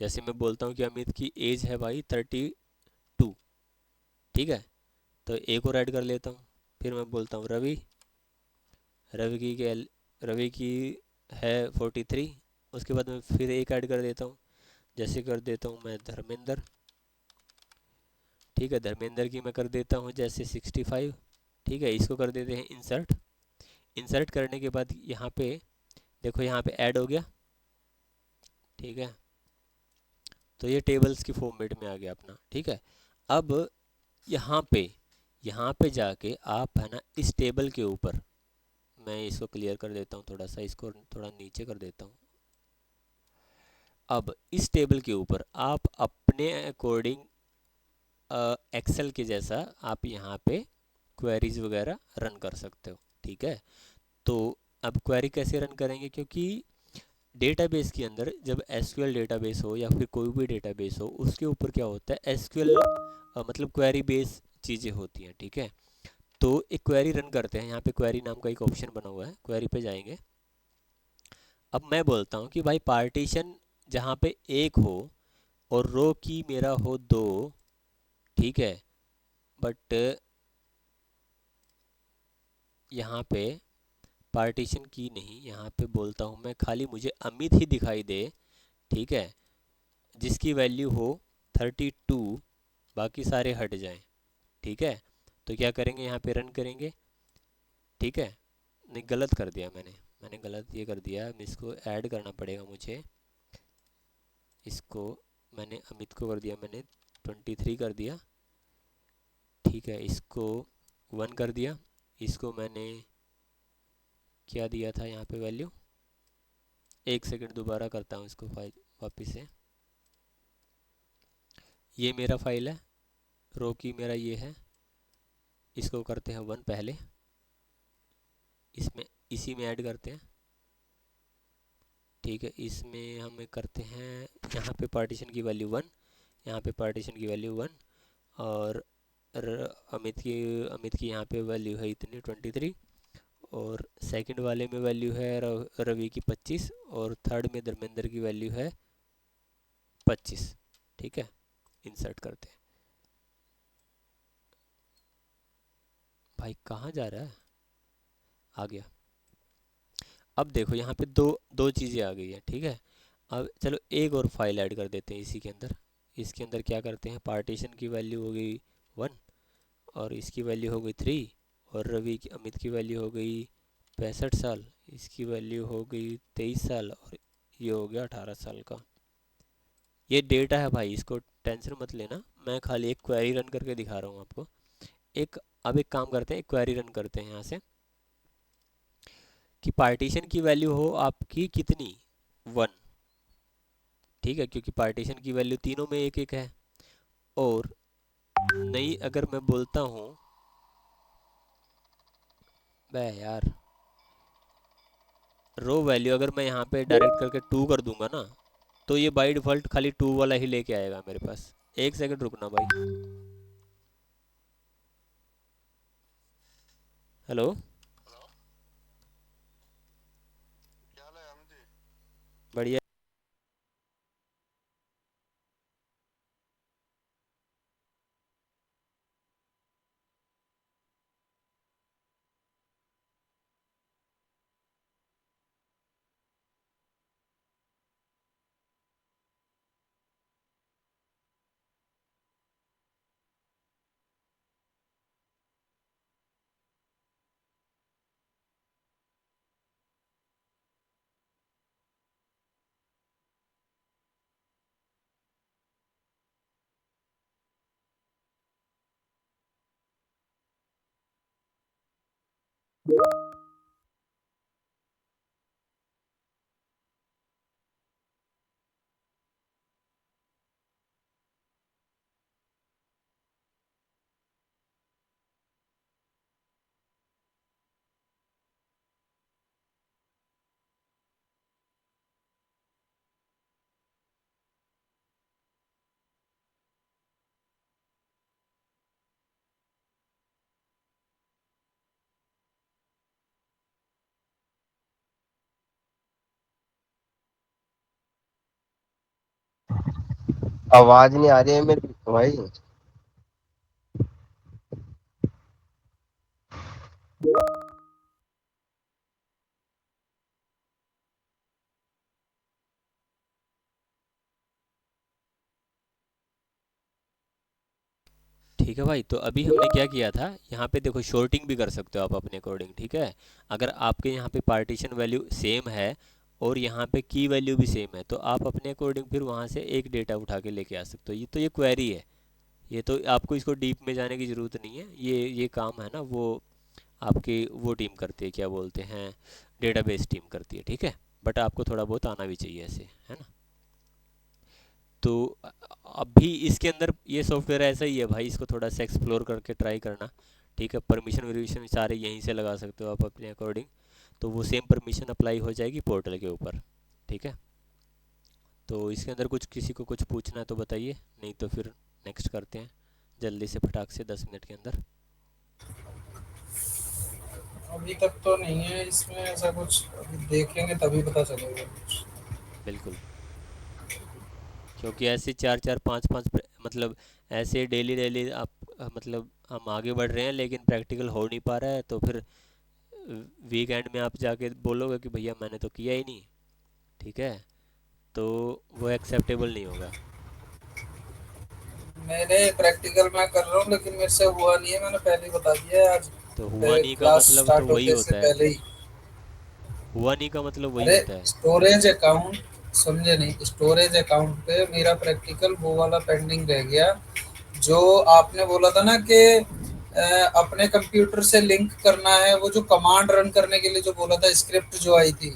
जैसे मैं बोलता हूँ कि अमित की एज है भाई 32। ठीक है, तो एक और ऐड कर लेता हूँ। फिर मैं बोलता हूँ रवि, रवि की क्या, रवि की है 43। उसके बाद मैं फिर एक ऐड कर देता हूँ, जैसे कर देता हूँ मैं धर्मेंद्र। ठीक है, धर्मेंद्र की मैं कर देता हूँ जैसे 65। ठीक है, इसको कर देते हैं इंसर्ट। इंसर्ट करने के बाद यहाँ पे देखो, यहाँ पे ऐड हो गया। ठीक है, तो ये टेबल्स की फॉर्मेट में आ गया अपना। ठीक है, अब यहाँ पे जाके आप है ना इस टेबल के ऊपर, मैं इसको क्लियर कर देता हूँ थोड़ा सा, इसको थोड़ा नीचे कर देता हूँ। अब इस टेबल के ऊपर आप अपने अकॉर्डिंग एक्सेल के जैसा आप यहाँ पे क्वेरीज वगैरह रन कर सकते हो। ठीक है, तो अब क्वेरी कैसे रन करेंगे, क्योंकि डेटाबेस के अंदर जब एसक्यूएल डेटाबेस हो या फिर कोई भी डेटाबेस हो, उसके ऊपर क्या होता है, एसक्यूएल मतलब क्वेरी बेस चीज़ें होती हैं। ठीक है, तो एक क्वेरी रन करते हैं, यहाँ पे क्वेरी नाम का एक ऑप्शन बना हुआ है, क्वेरी पे जाएंगे। अब मैं बोलता हूँ कि भाई पार्टीशन जहाँ पे 1 हो और रो की मेरा हो 2। ठीक है, बट यहाँ पे पार्टीशन की नहीं, यहाँ पे बोलता हूँ मैं खाली मुझे अमित ही दिखाई दे। ठीक है, जिसकी वैल्यू हो 32, बाकी सारे हट जाएं। ठीक है, तो क्या करेंगे, यहाँ पे रन करेंगे। ठीक है, नहीं गलत कर दिया मैंने गलत ये कर दिया, इसको ऐड करना पड़ेगा मुझे। इसको मैंने अमित को कर दिया, मैंने 23 कर दिया। ठीक है, इसको 1 कर दिया। इसको मैंने क्या दिया था यहाँ पे वैल्यू, 1 सेकंड दोबारा करता हूँ इसको फाइल वापस से। ये मेरा फाइल है, रो की मेरा ये है, इसको करते हैं 1 पहले, इसमें इसी में ऐड करते हैं। ठीक है, इसमें हम करते हैं यहाँ पे पार्टीशन की वैल्यू 1, यहाँ पे पार्टीशन की वैल्यू 1, और अमित की यहाँ पे वैल्यू है इतनी 23, और सेकंड वाले में वैल्यू है रवि की 25, और थर्ड में धर्मेंद्र की वैल्यू है 25। ठीक है, इंसर्ट करते हैं। भाई कहाँ जा रहा है, आ गया। अब देखो यहाँ पे दो दो चीज़ें आ गई हैं। ठीक है, अब चलो एक और फाइल ऐड कर देते हैं इसी के अंदर। इसके अंदर क्या करते हैं, पार्टीशन की वैल्यू हो गई 1, और इसकी वैल्यू हो गई 3, और रवि की अमित की वैल्यू हो गई 65 साल, इसकी वैल्यू हो गई 23 साल, और ये हो गया 18 साल का। ये डेटा है भाई, इसको टेंशन मत लेना, मैं खाली एक क्वेरी रन करके दिखा रहा हूँ आपको। एक अब एक काम करते हैं, एक क्वेरी रन करते हैं यहाँ से कि पार्टीशन की वैल्यू हो आपकी कितनी, 1। ठीक है, क्योंकि पार्टीशन की वैल्यू तीनों में 1 1 है। और नहीं, अगर मैं बोलता हूँ, बे यार, रो वैल्यू अगर मैं यहाँ पे डायरेक्ट करके 2 कर दूंगा ना, तो ये बाय डिफ़ॉल्ट खाली 2 वाला ही लेके आएगा मेरे पास। एक सेकंड रुकना भाई। हेलो। बढ़िया। आवाज नहीं आ रही है मेरी भाई। ठीक है भाई, तो अभी हमने क्या किया था, यहाँ पे देखो शॉर्टिंग भी कर सकते हो आप अपने अकॉर्डिंग, ठीक है। अगर आपके यहाँ पे पार्टीशन वैल्यू सेम है और यहाँ पे की वैल्यू भी सेम है, तो आप अपने अकॉर्डिंग फिर वहाँ से एक डेटा उठा के लेके आ सकते हो। ये तो ये क्वेरी है, ये तो आपको इसको डीप में जाने की ज़रूरत नहीं है। ये काम है ना वो आपकी वो टीम करती है, क्या बोलते हैं, डेटाबेस टीम करती है, ठीक है। बट आपको थोड़ा बहुत आना भी चाहिए ऐसे, है ना। तो अभी इसके अंदर ये सॉफ्टवेयर ऐसा ही है भाई, इसको थोड़ा सा एक्सप्लोर करके ट्राई करना, ठीक है। परमिशन वर्मिशन सारे यहीं से लगा सकते हो आप अपने अकॉर्डिंग, तो वो सेम परमिशन अप्लाई हो जाएगी पोर्टल के ऊपर, ठीक है। तो इसके अंदर कुछ किसी को कुछ पूछना है तो बताइए, नहीं तो फिर नेक्स्ट करते हैं जल्दी से फटाक से 10 मिनट के अंदर। अभी तक तो नहीं है इसमें ऐसा कुछ, अभी देखेंगे तभी पता चलेगा कुछ। बिल्कुल, क्योंकि ऐसे चार चार पाँच पाँच मतलब ऐसे डेली डेली आप मतलब हम आगे बढ़ रहे हैं लेकिन प्रैक्टिकल हो नहीं पा रहा है, तो फिर वीकेंड में आप जाके बोलोगे कि भैया मैंने तो किया ही नहीं, ठीक है, तो वो एक्सेप्टेबल नहीं होगा। मैंने प्रैक्टिकल मैं कर रहा हूँ लेकिन मेरे से हुआ नहीं है, मैंने पहले ही बता दिया है आज, तो हुआ नहीं का क्लास मतलब तो स्टार्ट वही होते से होता है, पहले ही। हुआ नहीं का मतलब वही अरे होता है। स्टोरेज अकाउंट, समझे नहीं, स्टोरेज अकाउंट पे मेरा प्रैक्टिकल वो वाला पेंडिंग रह गया, जो आपने बोला था ना कि अपने कंप्यूटर से लिंक करना है, वो जो कमांड रन करने के लिए जो बोला था, स्क्रिप्ट जो आई थी,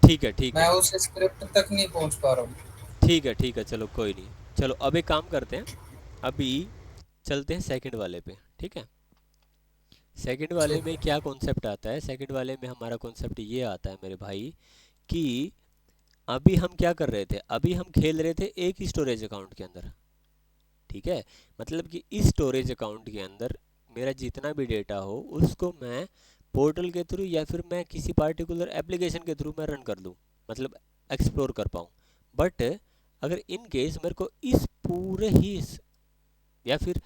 ठीक है, ठीक मैं है, उस स्क्रिप्ट तक नहीं पहुंच पा रहा हूँ। ठीक है, ठीक है, चलो कोई नहीं। चलो अब एक काम करते हैं, अभी चलते हैं सेकंड वाले पे, ठीक है। सेकंड वाले ठीक में है। क्या कॉन्सेप्ट आता है, सेकंड वाले में हमारा कॉन्सेप्ट ये आता है मेरे भाई कि अभी हम क्या कर रहे थे, अभी हम खेल रहे थे एक ही स्टोरेज अकाउंट के अंदर, ठीक है। मतलब कि इस स्टोरेज अकाउंट के अंदर मेरा जितना भी डेटा हो उसको मैं पोर्टल के थ्रू या फिर मैं किसी पार्टिकुलर एप्लीकेशन के थ्रू मैं रन कर लूँ, मतलब एक्सप्लोर कर पाऊँ। बट अगर इन केस मेरे को इस पूरे ही या फिर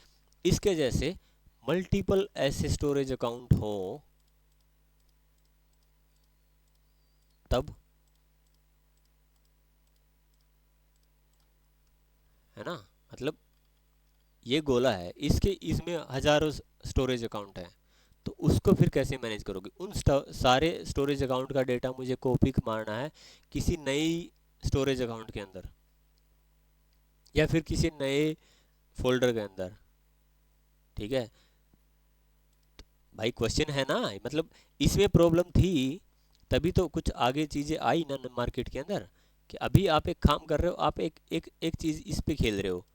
इसके जैसे मल्टीपल ऐसे स्टोरेज अकाउंट हो, तब, है ना, मतलब ये गोला है, इसके इसमें हजारों स्टोरेज अकाउंट हैं, तो उसको फिर कैसे मैनेज करोगे। उन सारे स्टोरेज अकाउंट का डेटा मुझे कॉपी मारना है किसी नई स्टोरेज अकाउंट के अंदर या फिर किसी नए फोल्डर के अंदर, ठीक है। भाई क्वेश्चन है ना, मतलब इसमें प्रॉब्लम थी, तभी तो कुछ आगे चीज़ें आई ना मार्केट के अंदर, कि अभी आप एक काम कर रहे हो, आप एक एक एक चीज़ इस पे खेल रहे हो,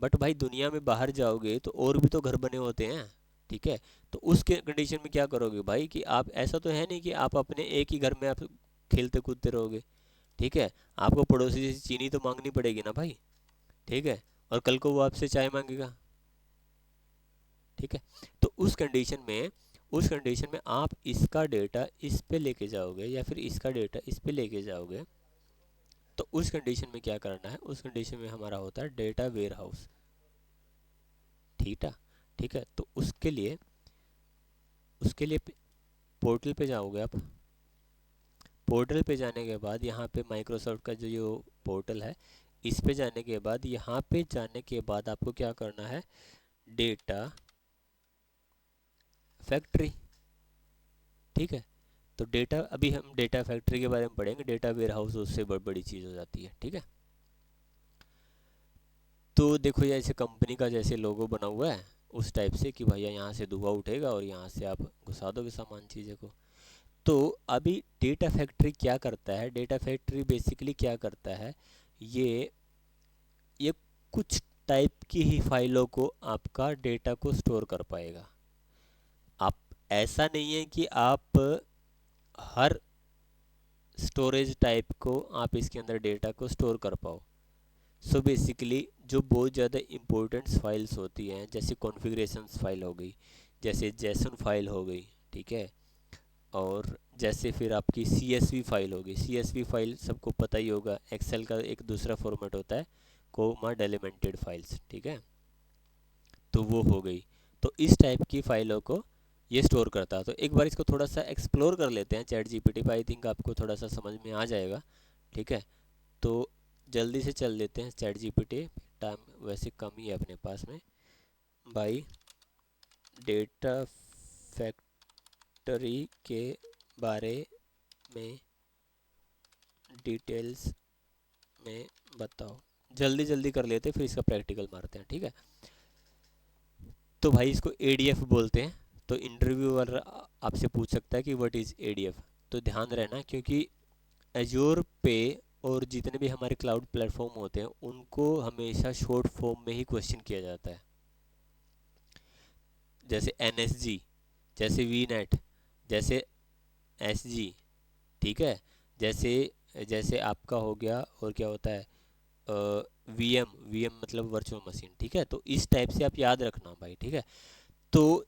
बट भाई दुनिया में बाहर जाओगे तो और भी तो घर बने होते हैं, ठीक है। तो उस कंडीशन में क्या करोगे भाई, कि आप ऐसा तो है नहीं कि आप अपने एक ही घर में आप खेलते कूदते रहोगे, ठीक है। आपको पड़ोसी से चीनी तो मांगनी पड़ेगी ना भाई, ठीक है, और कल को वो आपसे चाय मांगेगा। ठीक है, तो उस कंडीशन में आप इसका डेटा इस पे लेके जाओगे या फिर इसका डेटा इस पे लेके जाओगे, तो उस कंडीशन में क्या करना है, उस कंडीशन में हमारा होता है डेटा वेयर हाउस। ठीक है, ठीक है, तो उसके लिए पोर्टल पे जाओगे आप। पोर्टल पे जाने के बाद यहाँ पे माइक्रोसॉफ्ट का जो पोर्टल है, इस पे जाने के बाद, यहाँ पे जाने के बाद आपको क्या करना है, डेटा फैक्ट्री। ठीक है, तो डेटा, अभी हम डेटा फैक्ट्री के बारे में पढ़ेंगे, डेटा वेयर हाउस उससे बड़ी चीज़ हो जाती है। ठीक है, तो देखो ये ऐसे कंपनी का जैसे लोगो बना हुआ है उस टाइप से कि भैया यहाँ से धुआं उठेगा और यहाँ से आप घुसा दोगे सामान चीज़ें को। तो अभी डेटा फैक्ट्री क्या करता है, डेटा फैक्ट्री बेसिकली क्या करता है, ये ये कुछ टाइप की ही फाइलों को, आपका डेटा को स्टोर कर पाएगा। आप, ऐसा नहीं है कि आप हर स्टोरेज टाइप को आप इसके अंदर डेटा को स्टोर कर पाओ। सो बेसिकली जो बहुत ज़्यादा इंपॉर्टेंट फाइल्स होती हैं, जैसे कॉन्फ़िगरेशंस फाइल हो गई, जैसे जेसन फाइल हो गई, ठीक है, और जैसे फिर आपकी CSV फाइल होगी। CSV फाइल सबको पता ही होगा, एक्सेल का एक दूसरा फॉर्मेट होता है, कोमा डेलिमेंटेड फाइल्स। ठीक है, तो वो हो गई। तो इस टाइप की फाइलों को ये स्टोर करता है। तो एक बार इसको थोड़ा सा एक्सप्लोर कर लेते हैं चैट जीपीटी पे, आई थिंक आपको थोड़ा सा समझ में आ जाएगा। ठीक है, तो जल्दी से चल देते हैं चैट जीपीटी। टाइम वैसे कम ही है अपने पास में भाई। डेटा फैक्ट्री के बारे में डिटेल्स में बताओ, जल्दी जल्दी कर लेते हैं, फिर इसका प्रैक्टिकल मारते हैं। ठीक है, तो भाई इसको ADF बोलते हैं। तो इंटरव्यूअर आपसे पूछ सकता है कि व्हाट इज़ ADF। तो ध्यान रहना, क्योंकि एजोर पे और जितने भी हमारे क्लाउड प्लेटफॉर्म होते हैं उनको हमेशा शॉर्ट फॉर्म में ही क्वेश्चन किया जाता है, जैसे NSG, जैसे VNet, जैसे SG। ठीक है, जैसे जैसे आपका हो गया, और क्या होता है, VM मतलब वर्चुअल मशीन। ठीक है, तो इस टाइप से आप याद रखना भाई। ठीक है, तो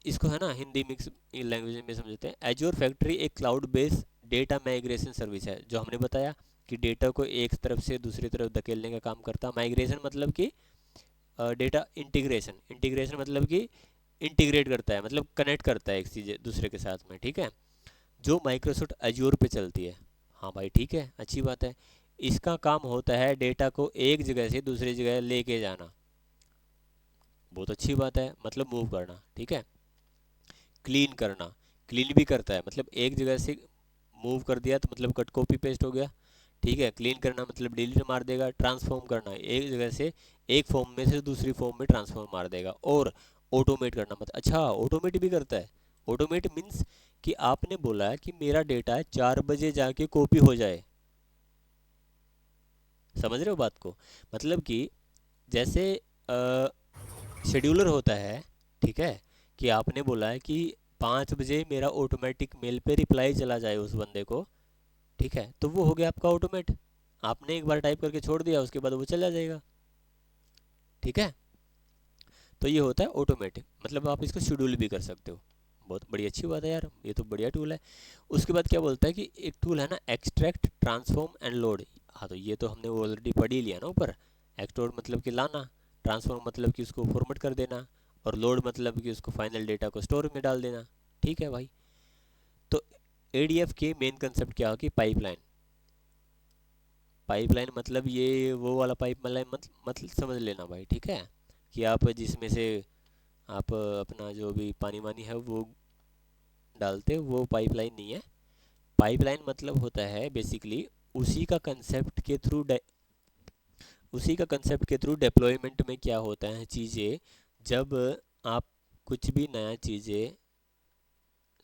इसको है ना हिंदी मिक्स लैंग्वेज में समझते हैं। एजोर फैक्ट्री एक cloud based data migration service है, जो हमने बताया कि डेटा को एक तरफ से दूसरी तरफ धकेलने का काम करता है। माइग्रेशन मतलब कि डेटा इंटीग्रेशन, इंटीग्रेशन मतलब कि इंटीग्रेट करता है, मतलब कनेक्ट करता है एक चीज़ दूसरे के साथ में। ठीक है, जो माइक्रोसॉफ्ट एजोर पे चलती है। हाँ भाई, ठीक है, अच्छी बात है। इसका काम होता है डेटा को एक जगह से दूसरी जगह लेके जाना। बहुत अच्छी बात है, मतलब मूव करना। ठीक है, क्लीन करना, क्लीन भी करता है, मतलब एक जगह से मूव कर दिया तो मतलब कट कॉपी पेस्ट हो गया। ठीक है, क्लीन करना मतलब डिलीट मार देगा। ट्रांसफॉर्म करना, एक जगह से एक फॉर्म में से दूसरी फॉर्म में ट्रांसफॉर्म मार देगा। और ऑटोमेट करना, मतलब अच्छा ऑटोमेट भी करता है। ऑटोमेट मीन्स कि आपने बोला है कि मेरा डेटा 4 बजे जाके कॉपी हो जाए। समझ रहे हो बात को, मतलब कि जैसे शेड्यूलर होता है। ठीक है, कि आपने बोला है कि 5 बजे मेरा ऑटोमेटिक मेल पे रिप्लाई चला जाए उस बंदे को। ठीक है, तो वो हो गया आपका ऑटोमेट। आपने एक बार टाइप करके छोड़ दिया, उसके बाद वो चला जाएगा। ठीक है, तो ये होता है ऑटोमेटिक, मतलब आप इसको शेड्यूल भी कर सकते हो। बहुत बड़ी अच्छी बात है यार, ये तो बढ़िया टूल है। उसके बाद क्या बोलता है कि एक टूल है ना, एक्सट्रैक्ट ट्रांसफॉर्म एंड लोड। हाँ, तो ये तो हमने ऑलरेडी पढ़ ही लिया ना ऊपर। एक्सट्रैक्ट मतलब कि लाना, ट्रांसफॉर्म मतलब कि उसको फॉर्मेट कर देना, और लोड मतलब कि उसको फाइनल डेटा को स्टोर में डाल देना। ठीक है भाई, तो ADF के मेन कंसेप्ट क्या हो कि पाइपलाइन। पाइपलाइन मतलब ये वो वाला पाइप मतलब समझ लेना भाई। ठीक है, कि आप जिसमें से आप अपना जो भी पानी वानी है वो डालते हो, वो पाइपलाइन नहीं है। पाइपलाइन मतलब होता है बेसिकली उसी का कंसेप्ट के थ्रू उसी का कंसेप्ट के थ्रू डिप्लॉयमेंट में क्या होता है चीज़ें, जब आप कुछ भी नया चीज़ें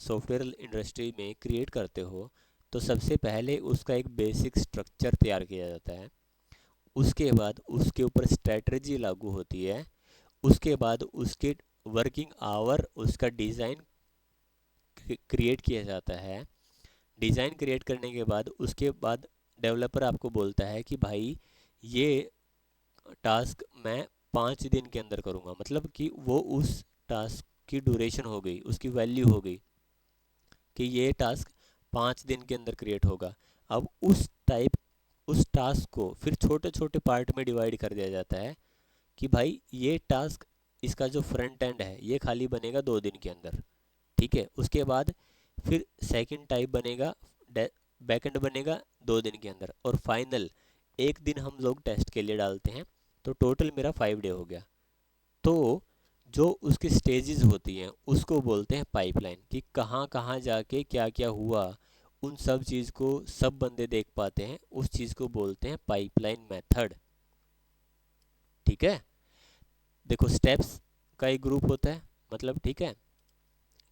सॉफ्टवेयर इंडस्ट्री में क्रिएट करते हो, तो सबसे पहले उसका एक बेसिक स्ट्रक्चर तैयार किया जाता है। उसके बाद उसके ऊपर स्ट्रेटजी लागू होती है। उसके बाद उसके वर्किंग आवर, उसका डिज़ाइन क्रिएट किया जाता है। डिज़ाइन क्रिएट करने के बाद उसके बाद डेवलपर आपको बोलता है कि भाई ये टास्क मैं 5 दिन के अंदर करूँगा, मतलब कि वो उस टास्क की ड्यूरेशन हो गई, उसकी वैल्यू हो गई कि ये टास्क 5 दिन के अंदर क्रिएट होगा। अब उस टास्क को फिर छोटे छोटे पार्ट में डिवाइड कर दिया जाता है कि भाई ये टास्क, इसका जो फ्रंट एंड है ये खाली बनेगा 2 दिन के अंदर, ठीक है। उसके बाद फिर सेकंड टाइप बनेगा, बैक एंड बनेगा 2 दिन के अंदर, और फाइनल 1 दिन हम लोग टेस्ट के लिए डालते हैं। तो टोटल मेरा 5 डे हो गया। तो जो उसकी स्टेजेस होती हैं उसको बोलते हैं पाइपलाइन, कि कहाँ कहाँ जाके क्या क्या हुआ, उन सब चीज़ को सब बंदे देख पाते हैं, उस चीज़ को बोलते हैं पाइपलाइन मेथड, ठीक है। देखो स्टेप्स का एक ग्रुप होता है, मतलब ठीक है,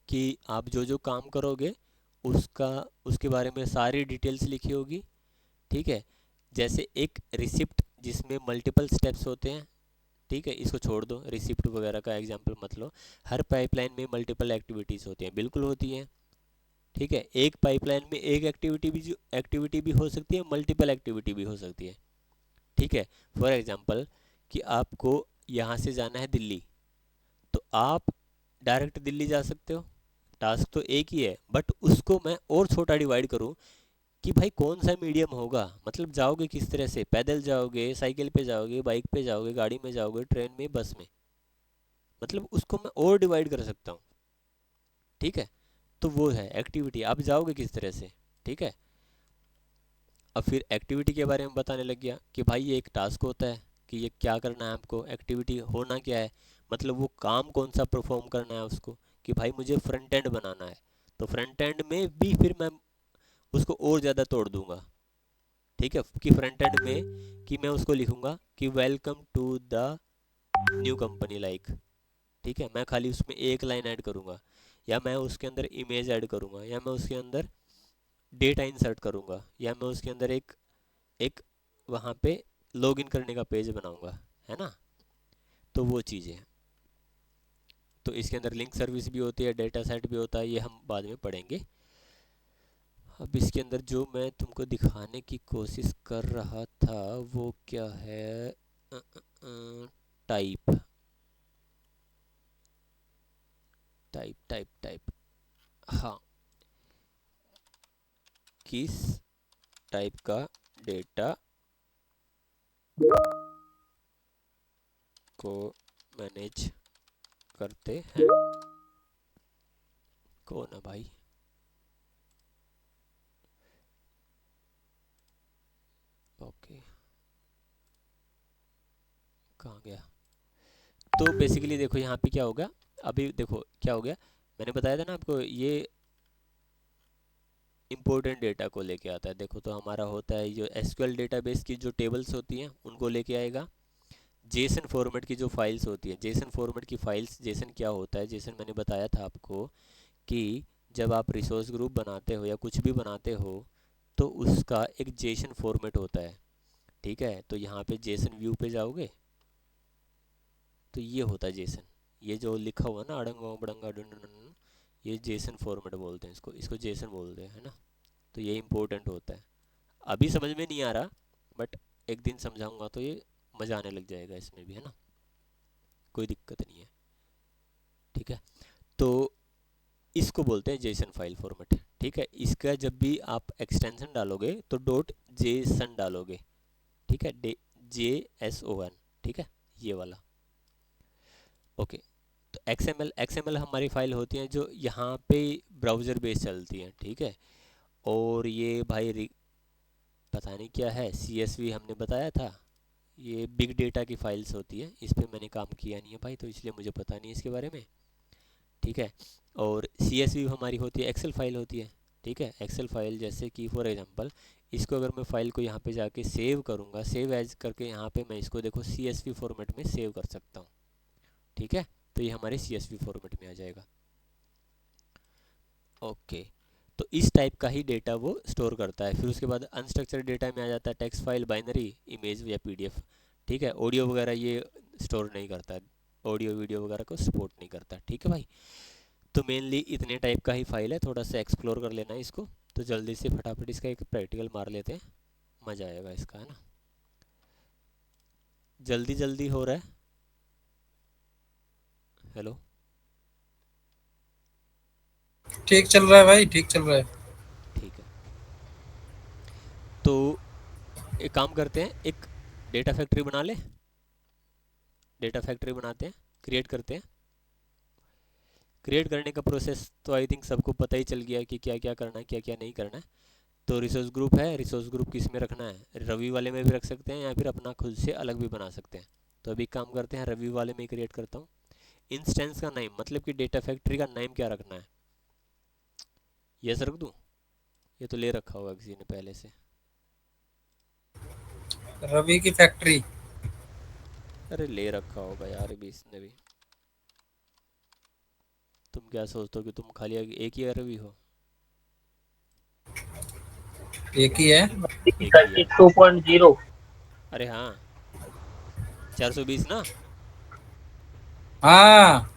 कि आप जो जो काम करोगे उसका, उसके बारे में सारी डिटेल्स लिखी होगी, ठीक है। जैसे एक रिसिप्ट जिसमें मल्टीपल स्टेप्स होते हैं, ठीक है, इसको छोड़ दो, रिसिप्ट वगैरह का एग्जांपल मत लो। हर पाइपलाइन में मल्टीपल एक्टिविटीज़ होती हैं, बिल्कुल होती हैं, ठीक है। एक पाइपलाइन में एक एक्टिविटी भी हो सकती है, मल्टीपल एक्टिविटी भी हो सकती है, ठीक है। फॉर एग्जांपल कि आपको यहाँ से जाना है दिल्ली, तो आप डायरेक्ट दिल्ली जा सकते हो, टास्क तो एक ही है, बट उसको मैं और छोटा डिवाइड करूँ कि भाई कौन सा मीडियम होगा, मतलब जाओगे किस तरह से, पैदल जाओगे, साइकिल पे जाओगे, बाइक पे जाओगे, गाड़ी में जाओगे, ट्रेन में, बस में, मतलब उसको मैं और डिवाइड कर सकता हूँ, ठीक है। तो वो है एक्टिविटी, आप जाओगे किस तरह से, ठीक है। अब फिर एक्टिविटी के बारे में बताने लग गया कि भाई ये एक टास्क होता है कि ये क्या करना है आपको, एक्टिविटी होना क्या है, मतलब वो काम कौन सा परफॉर्म करना है उसको, कि भाई मुझे फ्रंट एंड बनाना है, तो फ्रंट एंड में भी फिर मैं उसको और ज़्यादा तोड़ दूंगा, ठीक है। कि फ्रंट एंड में कि मैं उसको लिखूंगा कि welcome to the new company like, ठीक है, मैं खाली उसमें एक लाइन ऐड करूंगा, या मैं उसके अंदर इमेज ऐड करूंगा, या मैं उसके अंदर डेटा इंसर्ट करूंगा, या मैं उसके अंदर एक एक वहाँ पे लॉगिन करने का पेज बनाऊंगा, है ना। तो वो चीज़ें हैं। तो इसके अंदर लिंक सर्विस भी होती है, डेटा सेट भी होता है, ये हम बाद में पढ़ेंगे। अब इसके अंदर जो मैं तुमको दिखाने की कोशिश कर रहा था वो क्या है, टाइप टाइप टाइप टाइप, हाँ, किस टाइप का डेटा को मैनेज करते हैं, कौन है भाई, ओके, कहाँ गया। तो बेसिकली देखो यहाँ पे क्या होगा, अभी देखो क्या हो गया, मैंने बताया था ना आपको, ये इंपॉर्टेंट डेटा को लेके आता है। देखो तो हमारा होता है जो एसक्यूएल डेटाबेस की जो टेबल्स होती हैं उनको लेके आएगा, जेसन फॉर्मेट की जो फाइल्स होती है, जेसन फॉर्मेट की फाइल्स, जेसन क्या होता है, जेसन मैंने बताया था आपको कि जब आप रिसोर्स ग्रुप बनाते हो या कुछ भी बनाते हो तो उसका एक जेसन फॉर्मेट होता है, ठीक है। तो यहाँ पे जेसन व्यू पे जाओगे तो ये होता है जेसन, ये जो लिखा हुआ ना अड़ंगा बड़ंगा डन, ये जेसन फॉर्मेट बोलते हैं इसको, इसको जेसन बोलते हैं, है ना। तो ये इंपॉर्टेंट होता है, अभी समझ में नहीं आ रहा, बट एक दिन समझाऊंगा तो ये मज़ा आने लग जाएगा इसमें भी, है ना, कोई दिक्कत नहीं है, ठीक है। तो इसको बोलते हैं जेसन फाइल फॉर्मेट, ठीक है। इसका जब भी आप एक्सटेंशन डालोगे तो डॉट जेसन डालोगे, ठीक है, JSON, ठीक है, ये वाला, ओके। तो एक्सएमएल हमारी फाइल होती हैं जो यहाँ पे ब्राउज़र बेस चलती हैं, ठीक है। और ये भाई पता नहीं क्या है, CSV हमने बताया था, ये बिग डेटा की फाइल्स होती है, इस पे मैंने काम किया नहीं है भाई, तो इसलिए मुझे पता नहीं इसके बारे में, ठीक है। और CSV हमारी होती है, एक्सेल फाइल होती है, ठीक है। एक्सेल फाइल जैसे कि फॉर एग्जांपल इसको अगर मैं फाइल को यहाँ पे जाके सेव करूँगा, सेव एज करके यहाँ पे मैं इसको देखो CSV फॉर्मेट में सेव कर सकता हूँ, ठीक है। तो ये हमारे CSV फॉर्मेट में आ जाएगा, ओके। तो इस टाइप का ही डेटा वो स्टोर करता है। फिर उसके बाद अनस्ट्रक्चर्ड डेटा में आ जाता है टेक्स्ट फाइल, बाइनरी, इमेज या PDF, ठीक है। ऑडियो वगैरह ये स्टोर नहीं करता है, ऑडियो वीडियो वगैरह को सपोर्ट नहीं करता, ठीक है भाई। तो मेनली इतने टाइप का ही फाइल है, थोड़ा सा एक्सप्लोर कर लेना इसको। तो जल्दी से फटाफट इसका एक प्रैक्टिकल मार लेते हैं, मज़ा आएगा इसका, है ना। जल्दी जल्दी हो रहा है। हेलो। ठीक चल रहा है भाई, ठीक चल रहा है। ठीक है, तो एक काम करते हैं, एक डेटा फैक्ट्री बना ले। डेटा फैक्ट्री बनाते हैं, क्रिएट करते हैं। क्रिएट करने का प्रोसेस तो आई थिंक सबको पता ही चल गया है कि क्या क्या करना है, क्या क्या नहीं करना है। तो रिसोर्स ग्रुप है, रिसोर्स ग्रुप किस में रखना है, रवि वाले में भी रख सकते हैं या फिर अपना खुद से अलग भी बना सकते हैं। तो अभी काम करते हैं, रवि वाले में क्रिएट करता हूँ। इंस्टेंस का नेम मतलब कि डेटा फैक्ट्री का नेम क्या रखना है, यस रख दूँ? ये तो ले रखा होगा किसी ने पहले से। रवि की फैक्ट्री। अरे ले रखा होगा यार अभी इसने भी। तुम क्या सोचते हो कि तुम खाली एक ही रवि हो? एक ही है। एक ही है। 2.0। अरे हाँ, 420 ना। हाँ।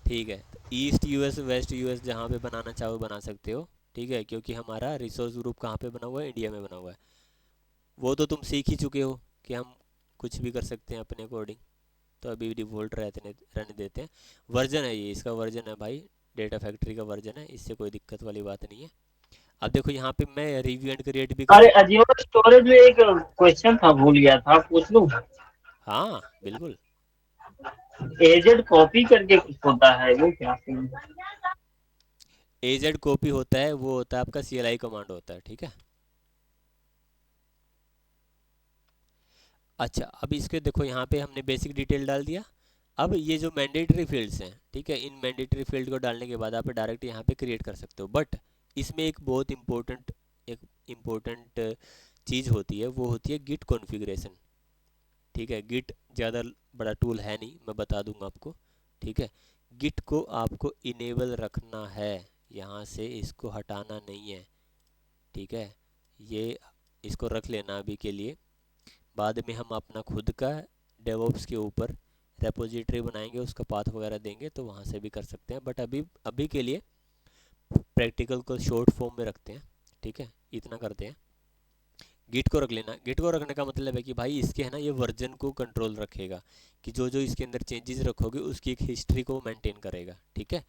ठीक है, तो ईस्ट यूएस वेस्ट यूएस जहाँ पे बनाना चाहो बना सकते हो। ठीक है, क्योंकि हमारा रिसोर्स ग्रुप कहाँ पे बना हुआ है, इंडिया में बना हुआ है। वो तो तुम सीख ही चुके हो कि हम कुछ भी कर सकते हैं अपने अकॉर्डिंग। तो अभी डिफ़ॉल्ट रहने देते हैं। वर्जन है ये, इसका वर्जन है भाई, डेटा फैक्ट्री का वर्जन है, इससे कोई दिक्कत वाली बात नहीं है। अब देखो यहाँ पे मैं रिव्यू एंड क्रिएट भी कर अरे सकता हूँ। अजियो स्टोरेज में एक क्वेश्चन था, भूल गया था, पूछ लूं? हाँ बिल्कुल। एजेड कॉपी करके कुछ होता है, वो क्या सीन है? एजेड कॉपी होता है, वो होता है आपका CLI कमांड होता है, ठीक है। अच्छा, अब इसके देखो यहाँ पे हमने बेसिक डिटेल डाल दिया। अब ये जो मैंडेटरी फील्ड्स हैं, ठीक है, इन मैंडेटरी फील्ड को डालने के बाद आप डायरेक्ट यहाँ पे क्रिएट कर सकते हो। बट इसमें एक बहुत इम्पोर्टेंट चीज़ होती है, वो होती है गिट कॉन्फ़िगरेशन। ठीक है, गिट ज़्यादा बड़ा टूल है नहीं, मैं बता दूंगा आपको। ठीक है, गिट को आपको इनेबल रखना है, यहाँ से इसको हटाना नहीं है। ठीक है, ये इसको रख लेना अभी के लिए। बाद में हम अपना खुद का डेवऑप्स के ऊपर रेपोजिटरी बनाएंगे, उसका पाथ वगैरह देंगे तो वहाँ से भी कर सकते हैं। बट अभी अभी के लिए प्रैक्टिकल को शॉर्ट फॉर्म में रखते हैं। ठीक है, इतना करते हैं। गिट को रख लेना। गिट को रखने का मतलब है कि भाई इसके है ना, ये वर्जन को कंट्रोल रखेगा, कि जो जो इसके अंदर चेंजेस रखोगे उसकी एक हिस्ट्री को मेंटेन करेगा। ठीक है,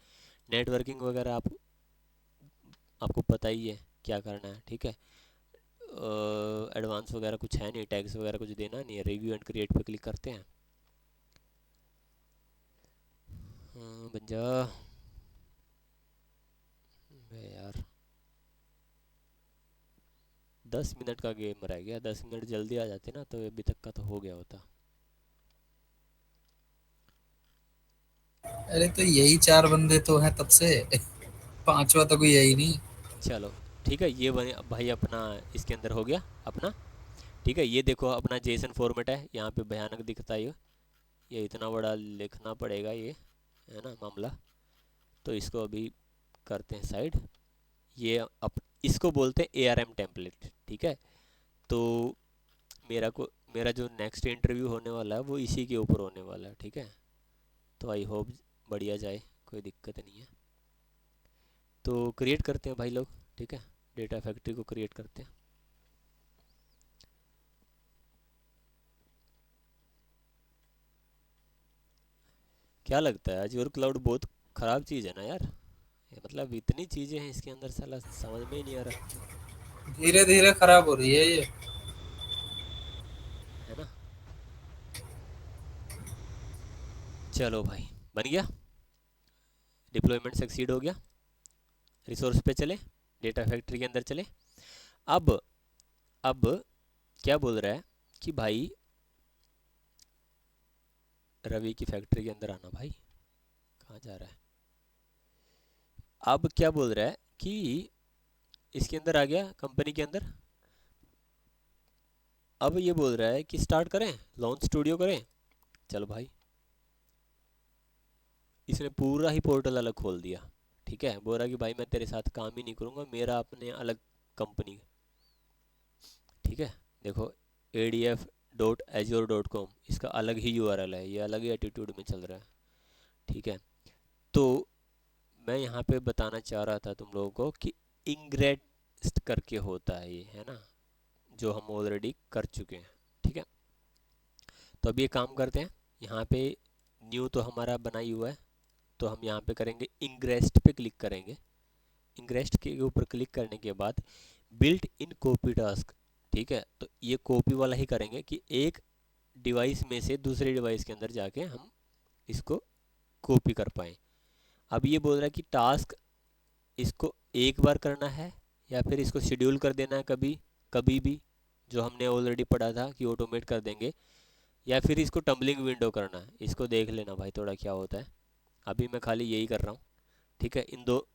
नेटवर्किंग वगैरह आपको पता ही है क्या करना है। ठीक है, एडवांस वगैरह कुछ है नहीं, टैग्स वगैरह कुछ देना नहीं है। रिव्यू एंड क्रिएट पे क्लिक करते हैं। बन जा बे यार। 10 मिनट का गेम रह गया, 10 मिनट जल्दी आ जाते ना तो अभी तक का तो हो गया होता। अरे तो यही चार बंदे तो हैं तब से। पांचवा तो कोई है ही नहीं। चलो ठीक है, ये बने भाई अपना, इसके अंदर हो गया अपना। ठीक है, ये देखो अपना जेसन फॉर्मेट है, यहाँ पे भयानक दिखता है ये इतना बड़ा लिखना पड़ेगा ये, है ना मामला। तो इसको अभी करते हैं साइड। ये इसको बोलते हैं ARM टेम्पलेट। ठीक है, तो मेरा जो नेक्स्ट इंटरव्यू होने वाला है वो इसी के ऊपर होने वाला है। ठीक है, तो आई होप बढ़िया जाए, कोई दिक्कत नहीं है। तो क्रिएट करते हैं भाई लोग। ठीक है, डेटा फैक्ट्री को क्रिएट करते हैं। क्या लगता है अज्योर क्लाउड बहुत ख़राब चीज़ है ना यार? ये मतलब इतनी चीज़ें हैं इसके अंदर, साला समझ में ही नहीं आ रहा, धीरे धीरे खराब हो रही है ये। है ना। चलो भाई, बन गया, डिप्लॉयमेंट सक्सीड हो गया। रिसोर्स पे चले, डेटा फैक्ट्री के अंदर चले। अब अब क्या बोल रहा है कि भाई रवि की फैक्ट्री के अंदर आना। भाई कहाँ जा रहा है? अब क्या बोल रहा है कि इसके अंदर आ गया, कंपनी के अंदर। अब ये बोल रहा है कि स्टार्ट करें, लॉन्च स्टूडियो करें। चलो भाई, इसने पूरा ही पोर्टल अलग खोल दिया। ठीक है, बोल रहा कि भाई मैं तेरे साथ काम ही नहीं करूँगा, मेरा अपने अलग कंपनी। ठीक है, देखो adf.azure.com, इसका अलग ही URL है, ये अलग ही एटीट्यूड में चल रहा है। ठीक है, तो मैं यहाँ पे बताना चाह रहा था तुम लोगों को कि इंग्रेस्ट करके होता है ये, है ना, जो हम ऑलरेडी कर चुके हैं। ठीक है। तो अभी एक काम करते हैं, यहाँ पे न्यू तो हमारा बना ही हुआ है, तो हम यहाँ पे करेंगे इंग्रेस्ट पे क्लिक करेंगे। इंग्रेस्ट के ऊपर क्लिक करने के बाद बिल्ट इन कॉपी टास्क, ठीक है, तो ये कॉपी वाला ही करेंगे कि एक डिवाइस में से दूसरे डिवाइस के अंदर जाके हम इसको कॉपी कर पाएँ। अब ये बोल रहा है कि टास्क इसको एक बार करना है या फिर इसको शेड्यूल कर देना है कभी कभी भी, जो हमने ऑलरेडी पढ़ा था कि ऑटोमेट कर देंगे, या फिर इसको टम्बलिंग विंडो करना है। इसको देख लेना भाई थोड़ा क्या होता है, अभी मैं खाली यही कर रहा हूँ, ठीक है। इन दो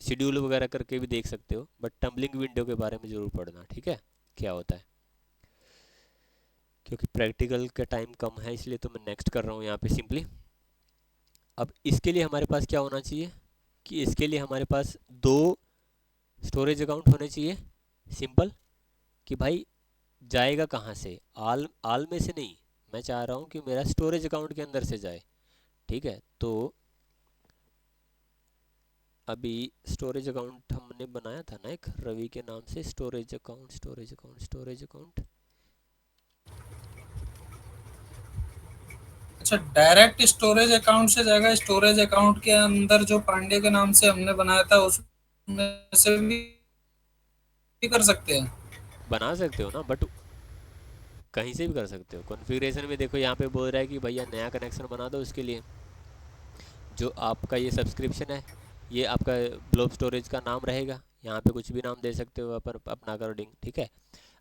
शेड्यूल वगैरह करके भी देख सकते हो, बट टम्बलिंग विंडो के बारे में ज़रूर पढ़ना, ठीक है, क्या होता है। क्योंकि प्रैक्टिकल का टाइम कम है इसलिए तो मैं नेक्स्ट कर रहा हूँ यहाँ पे सिंपली। अब इसके लिए हमारे पास क्या होना चाहिए कि इसके लिए हमारे पास दो स्टोरेज अकाउंट होने चाहिए। सिंपल कि भाई जाएगा कहाँ से, आल आल में से नहीं, मैं चाह रहा हूँ कि मेरा स्टोरेज अकाउंट के अंदर से जाए, ठीक है। तो अभी स्टोरेज अकाउंट हमने बनाया था ना एक रवि के नाम से, storage account storage account storage account. अच्छा, डायरेक्ट स्टोरेज अकाउंट से जाएगा, स्टोरेज अकाउंट के अंदर जो पांडे के नाम से हमने बनाया था उसमें से भी कर सकते हैं। बना सकते हो ना, बट कहीं से भी कर सकते हो। कॉन्फ़िगरेशन में देखो यहाँ पे बोल रहा है कि भैया नया कनेक्शन बना दो, उसके लिए जो आपका ये सब्सक्रिप्शन है ये आपका ग्लोब स्टोरेज का नाम रहेगा। यहाँ पे कुछ भी नाम दे सकते हो अपन अपना अकॉर्डिंग, ठीक है।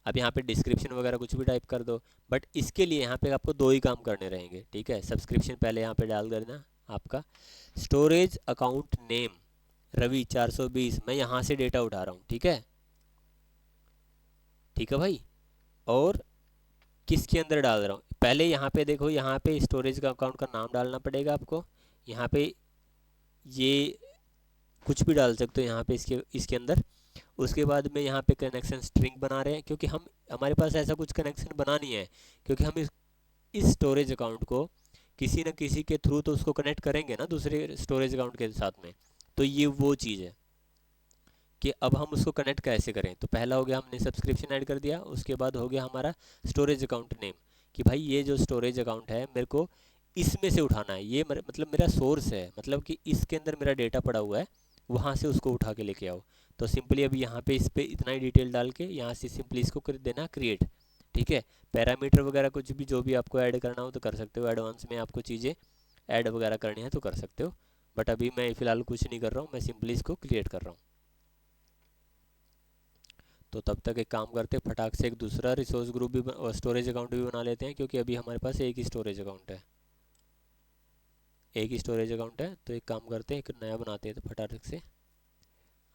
अब यहाँ पे डिस्क्रिप्शन वगैरह कुछ भी टाइप कर दो, बट इसके लिए यहाँ पे आपको दो ही काम करने रहेंगे, ठीक है। सब्सक्रिप्शन पहले यहाँ पे डाल देना आपका, स्टोरेज अकाउंट नेम रवि 420, मैं यहाँ से डेटा उठा रहा हूँ, ठीक है, ठीक है भाई। और किसके अंदर डाल रहा हूँ, पहले यहाँ पे देखो, यहाँ पे स्टोरेज का अकाउंट का नाम डालना पड़ेगा आपको। यहाँ पे ये कुछ भी डाल सकते हो यहाँ पे इसके अंदर। उसके बाद में यहाँ पे कनेक्शन स्ट्रिंग बना रहे हैं, क्योंकि हम हमारे पास ऐसा कुछ कनेक्शन बना नहीं है, क्योंकि हम इस स्टोरेज अकाउंट को किसी न किसी के थ्रू तो उसको कनेक्ट करेंगे ना दूसरे स्टोरेज अकाउंट के साथ में। तो ये वो चीज़ है कि अब हम उसको कनेक्ट कैसे करें। तो पहला हो गया हमने सब्सक्रिप्शन ऐड कर दिया, उसके बाद हो गया हमारा स्टोरेज अकाउंट नेम, कि भाई ये जो स्टोरेज अकाउंट है मेरे को इसमें से उठाना है, ये मतलब मेरा सोर्स है, मतलब कि इसके अंदर मेरा डेटा पड़ा हुआ है, वहाँ से उसको उठा के लेके आओ। तो सिंपली अभी यहाँ पे इस पर इतना ही डिटेल डाल के यहाँ से सिंपली इसको कर देना क्रिएट, ठीक है। पैरामीटर वगैरह कुछ भी जो भी आपको ऐड करना हो तो कर सकते हो, एडवांस में आपको चीज़ें ऐड वगैरह करनी है तो कर सकते हो, बट अभी मैं फ़िलहाल कुछ नहीं कर रहा हूँ, मैं सिंपली इसको क्रिएट कर रहा हूँ। तो तब तक एक काम करते हैं, फटाक से एक दूसरा रिसोर्स ग्रुप भी स्टोरेज अकाउंट भी बना लेते हैं, क्योंकि अभी हमारे पास एक ही स्टोरेज अकाउंट है, एक ही स्टोरेज अकाउंट है। तो एक काम करते हैं, एक नया बनाते हैं तो फटाक से।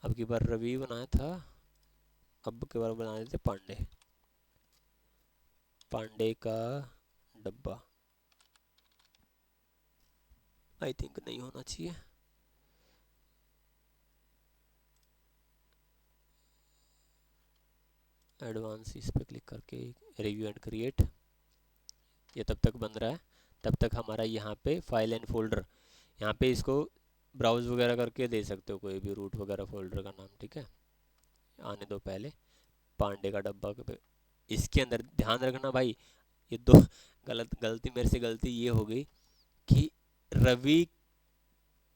अब की बार रवि बनाया था, अब की बार बना देते पांडे, पांडे का डब्बा। आई थिंक नहीं होना चाहिए, एडवांस इस पर क्लिक करके रिव्यू एंड क्रिएट, ये तब तक बन रहा है। तब तक हमारा यहाँ पे फाइल एंड फोल्डर, यहाँ पे इसको ब्राउज वगैरह करके दे सकते हो कोई भी रूट वगैरह फोल्डर का नाम, ठीक है। आने दो पहले पांडे का डब्बा के, इसके अंदर ध्यान रखना भाई, ये दो गलती मेरे से गलती ये हो गई कि रवि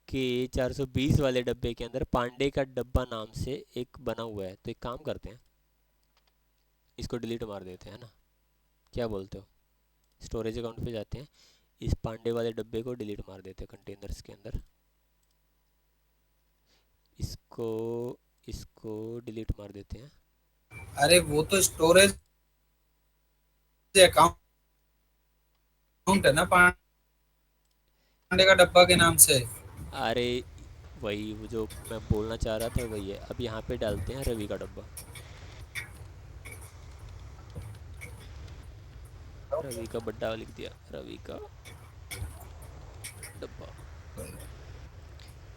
के 420 वाले डब्बे के अंदर पांडे का डब्बा नाम से एक बना हुआ है। तो एक काम करते हैं, इसको डिलीट मार देते हैं ना, क्या बोलते हो। स्टोरेज अकाउंट पे जाते हैं, इस पांडे वाले डब्बे को डिलीट मार देते हैं कंटेनर्स के अंदर, इसको इसको डिलीट मार देते हैं। अरे वो तो स्टोरेज अकाउंट है ना पांडे का डब्बा के नाम से। अरे वही वो जो मैं बोलना चाह रहा था वही है। अब यहाँ पे डालते हैं रवि का डब्बा, रवि का बड्डा लिख दिया, रवि का डब्बा।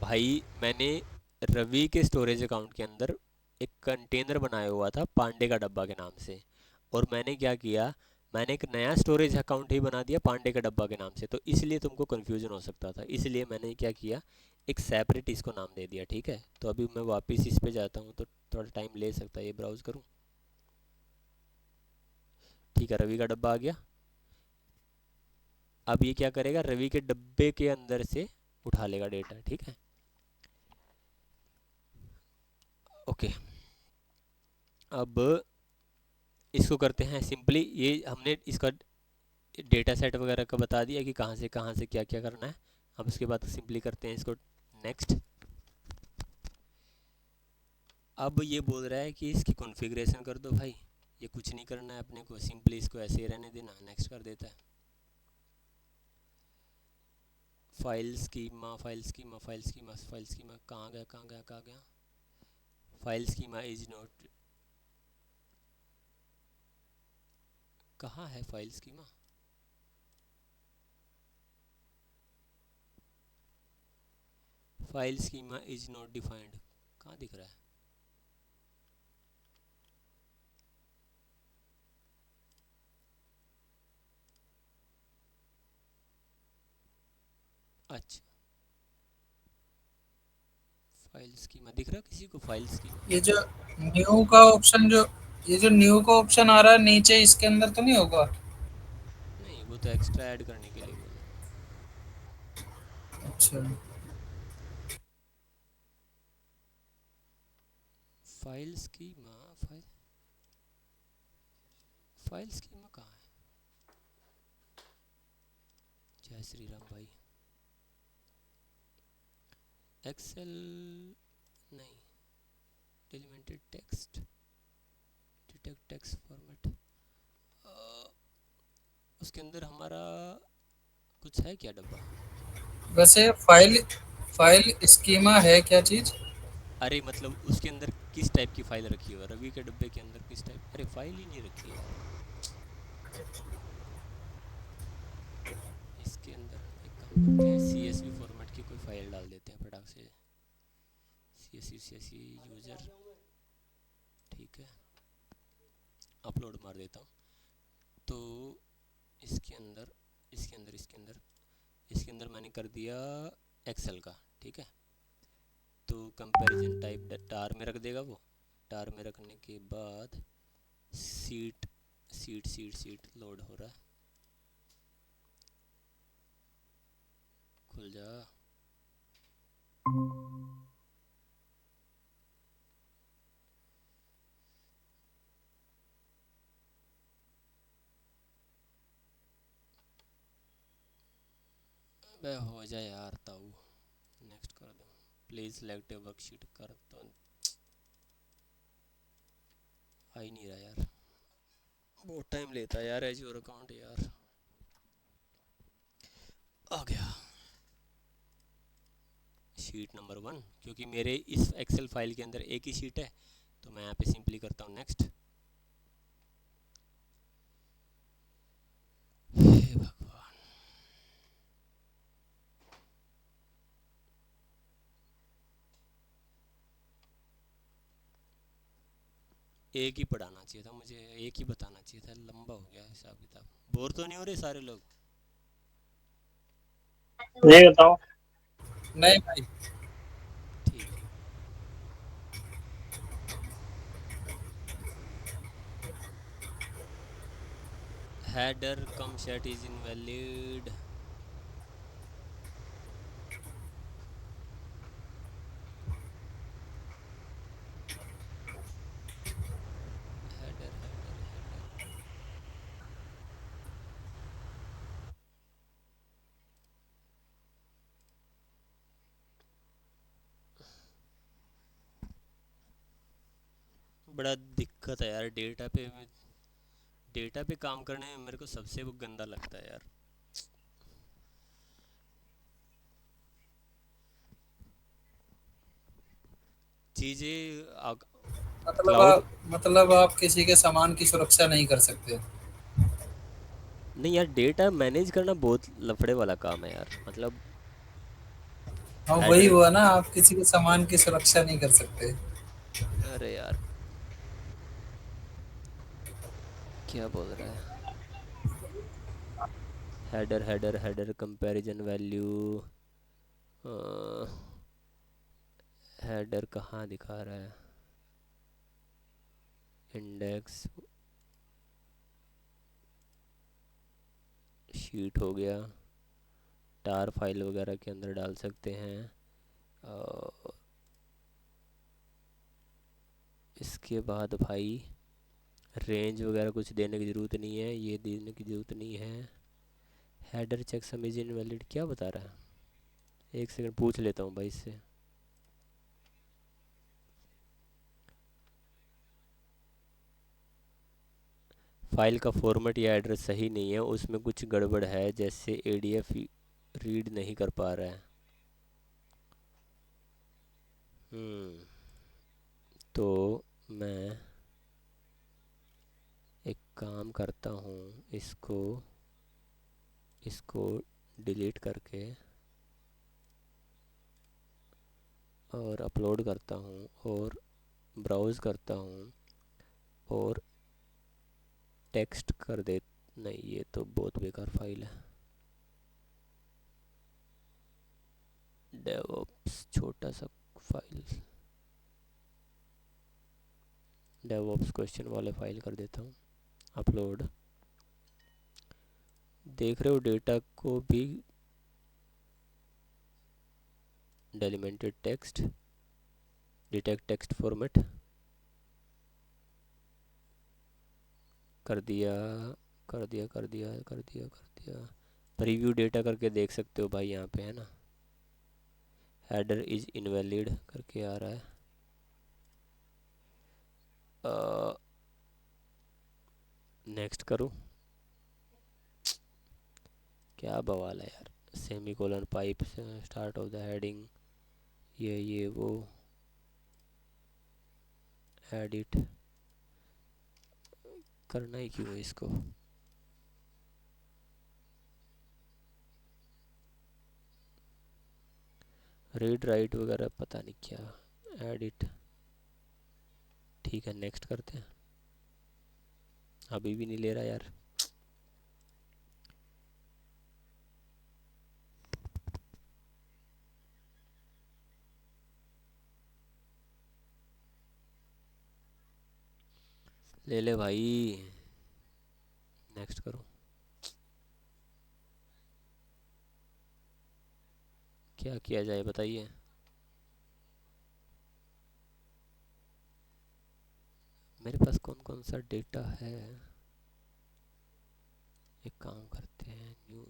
भाई मैंने रवि के स्टोरेज अकाउंट के अंदर एक कंटेनर बनाया हुआ था पांडे का डब्बा के नाम से, और मैंने क्या किया, मैंने एक नया स्टोरेज अकाउंट ही बना दिया पांडे का डब्बा के नाम से। तो इसलिए तुमको कन्फ्यूजन हो सकता था, इसलिए मैंने क्या किया, एक सेपरेट इसको नाम दे दिया, ठीक है। तो अभी मैं वापस इस पे जाता हूँ तो थोड़ा टाइम ले सकता है ये, ब्राउज़ करूँ। ठीक है, रवि का डब्बा आ गया। अब ये क्या करेगा, रवि के डब्बे के अंदर से उठा लेगा डेटा, ठीक है। ओके, अब इसको करते हैं सिंपली। ये हमने इसका डेटा सेट वगैरह का बता दिया कि कहाँ से क्या क्या करना है। अब उसके बाद सिंपली करते हैं इसको नेक्स्ट। अब ये बोल रहा है कि इसकी कॉन्फ़िगरेशन कर दो भाई। ये कुछ नहीं करना है अपने को, सिंपली इसको ऐसे ही रहने देना। नेक्स्ट कर देता है। File schema, file schema, file schema, file schema, कहाँ गया कहाँ गया कहाँ गया। फाइल स्कीमा इज नॉट, कहाँ है file schema. File schema is not defined, कहाँ दिख रहा है। अच्छा, फाइल स्कीमा दिख रहा है किसी को, फाइल स्कीमा। ये जो न्यू का ऑप्शन, जो ये जो न्यू का ऑप्शन आ रहा है नीचे, इसके अंदर तो नहीं होगा? नहीं, वो तो एक्स्ट्रा ऐड करने के लिए बोला। अच्छा। फाइल स्कीमा, फाइल स्कीमा कहाँ है। जय श्री राम भाई। एक्सेल नहीं, डिलीमेंटेड टेक्स्ट, डिटेक्ट टेक्स्ट फॉर्मेट, उसके अंदर हमारा कुछ है क्या डब्बा। वैसे फाइल फाइल स्कीमा है क्या चीज? अरे मतलब उसके अंदर किस टाइप की फाइल रखी हुई है, रवि के डब्बे के अंदर किस टाइप, अरे फाइल ही नहीं रखी है यार। इसके अंदर एक काम करते हैं, CSV फॉर्मेट की कोई फाइल डाल देते हैं फटाक से। CSV यूजर, ठीक है, अपलोड मार देता हूँ। तो इसके अंदर इसके अंदर इसके अंदर इसके अंदर मैंने कर दिया एक्सेल का, ठीक है। तो कंपैरिजन टाइप टार में रख देगा वो। टार में रखने के बाद seat seat seat seat load हो रहा है, खुल जा। बे हो जाए यार ताऊ। नेक्स्ट कर दो, प्लीज़ सेलेक्ट ए वर्कशीट कर तो आ ही नहीं रहा यार, बहुत टाइम लेता है यार एज्योर अकाउंट यार। आ गया शीट नंबर 1, क्योंकि मेरे इस एक्सेल फाइल के अंदर एक ही शीट है, तो मैं यहाँ पे सिंपली करता हूँ नेक्स्ट। हे भगवान, एक ही पढ़ाना चाहिए था मुझे, एक ही बताना चाहिए था, लंबा हो गया हिसाब किताब। बोर तो नहीं हो रहे सारे लोग। नहीं बताओ। नहीं भाई। ठीक है, header come set is invalid. Header header header, बड़ा दिक्कत है यार डेटा पे काम करने में मेरे को सबसे वो गंदा लगता है यार। चीज़ें क्लाउड, मतलब आप किसी के सामान की सुरक्षा नहीं कर सकते? नहीं यार, डेटा मैनेज करना बहुत लफड़े वाला काम है यार, मतलब हाँ, वही हेडर। हुआ ना, आप किसी के सामान की सुरक्षा नहीं कर सकते। अरे यार, क्या बोल रहा है। Header header header comparison value, header कहाँ दिखा रहा है, इंडेक्स, शीट हो गया, टार फाइल वगैरह के अंदर डाल सकते हैं। और इसके बाद भाई रेंज वगैरह कुछ देने की ज़रूरत नहीं है, ये देने की ज़रूरत नहीं है। Header checksum is invalid क्या बता रहा है, एक सेकंड पूछ लेता हूँ भाई इससे। फाइल का फॉर्मेट या एड्रेस सही नहीं है, उसमें कुछ गड़बड़ है, जैसे एडीएफ रीड नहीं कर पा रहा है। तो मैं एक काम करता हूँ, इसको इसको डिलीट करके और अपलोड करता हूँ और ब्राउज़ करता हूँ और टेक्स्ट कर दे। नहीं, ये तो बहुत बेकार फाइल है। डेवऑप्स छोटा सा फाइल, डेवऑप्स क्वेश्चन वाले फाइल कर देता हूँ, अपलोड। देख रहे हो डेटा को भी डेलिमेंटेड टेक्स्ट, डिटेक्ट टेक्स्ट फॉर्मेट कर दिया, कर दिया कर दिया कर दिया कर दिया। प्रीव्यू डेटा करके देख सकते हो भाई, यहाँ पे है ना, हेडर इज इनवैलिड करके आ रहा है। नेक्स्ट करूँ, क्या बवाल है यार। Semi colon pipe start of the heading, ये वो एडिट करना ही क्यों है इसको। रीड राइट वगैरह पता नहीं क्या, एडिट। ठीक है, नेक्स्ट करते हैं। अभी भी नहीं ले रहा यार। ले ले भाई, नेक्स्ट करो। क्या किया जाए बताइए। मेरे पास कौन कौन सा डेटा है, एक काम करते हैं, न्यू।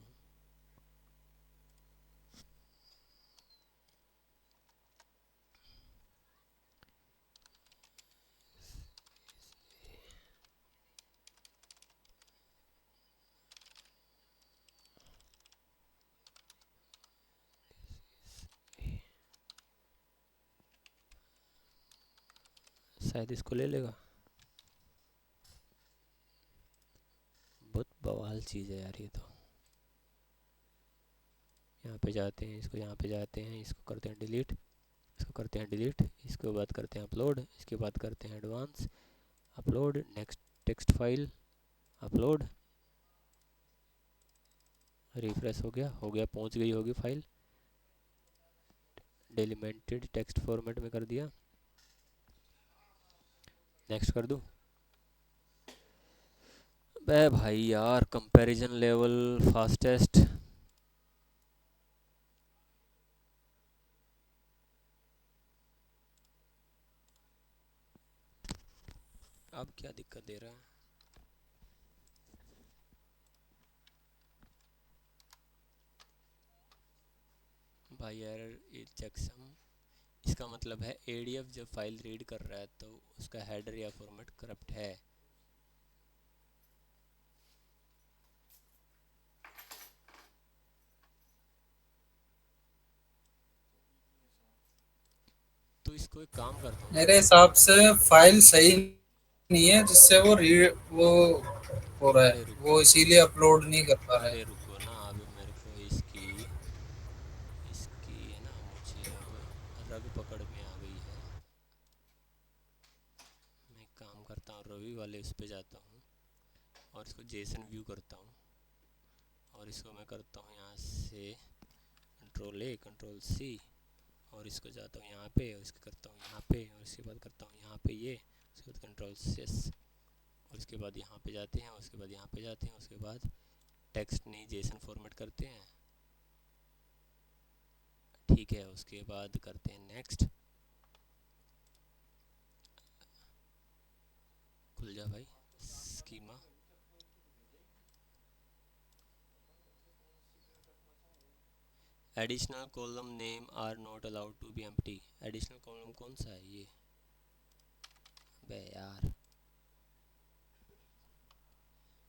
शायद इसको ले लेगा। बहुत बवाल चीज़ है यार ये तो। यहाँ पे जाते हैं, इसको यहाँ पे जाते हैं, इसको करते हैं डिलीट, इसको करते हैं डिलीट, इसके बाद करते हैं अपलोड, इसके बाद करते हैं advance, upload, next text file, upload, refresh हो गया, पहुँच गई होगी फाइल। डेलिमेंटेड टेक्स्ट फॉर्मेट में कर दिया, नेक्स्ट कर दूँ। बे भाई यार, कंपैरिजन लेवल फास्टेस्ट, अब क्या दिक्कत दे रहा है। भाई यार ये चेकसम, इसका मतलब है एडीएफ जब फाइल रीड कर रहा है तो उसका हेडर या फॉर्मेट करप्ट है। तो इसको एक काम करता हूँ ना मेरे मैं। हिसाब से फाइल सही नहीं है, जिससे वो वो हो रहा है, अरे रुको, वो इसीलिए अपलोड नहीं कर पा रहा है। अरे रुको ना, अभी मेरे को इसकी इसकी है ना, मुझे अब रग पकड़ में आ गई है। मैं एक काम करता हूँ, रवि वाले उस पर जाता हूँ और इसको जेसन व्यू करता हूँ और इसको मैं करता हूँ यहाँ से कंट्रोल ए कंट्रोल सी और इसको जाता हूँ यहाँ पे और इसको करता हूँ यहाँ पे और इसके बाद करता हूँ यहाँ पे ये, उसके बाद कंट्रोल एस और उसके बाद यहाँ पे जाते हैं, उसके बाद यहाँ पे जाते हैं, उसके बाद टेक्स्ट नहीं जेसन फॉर्मेट करते हैं, ठीक है। उसके बाद करते हैं नेक्स्ट, खुल जा भाई schema. Additional column name are not allowed to be empty. Additional column कौन सा है ये? बे यार,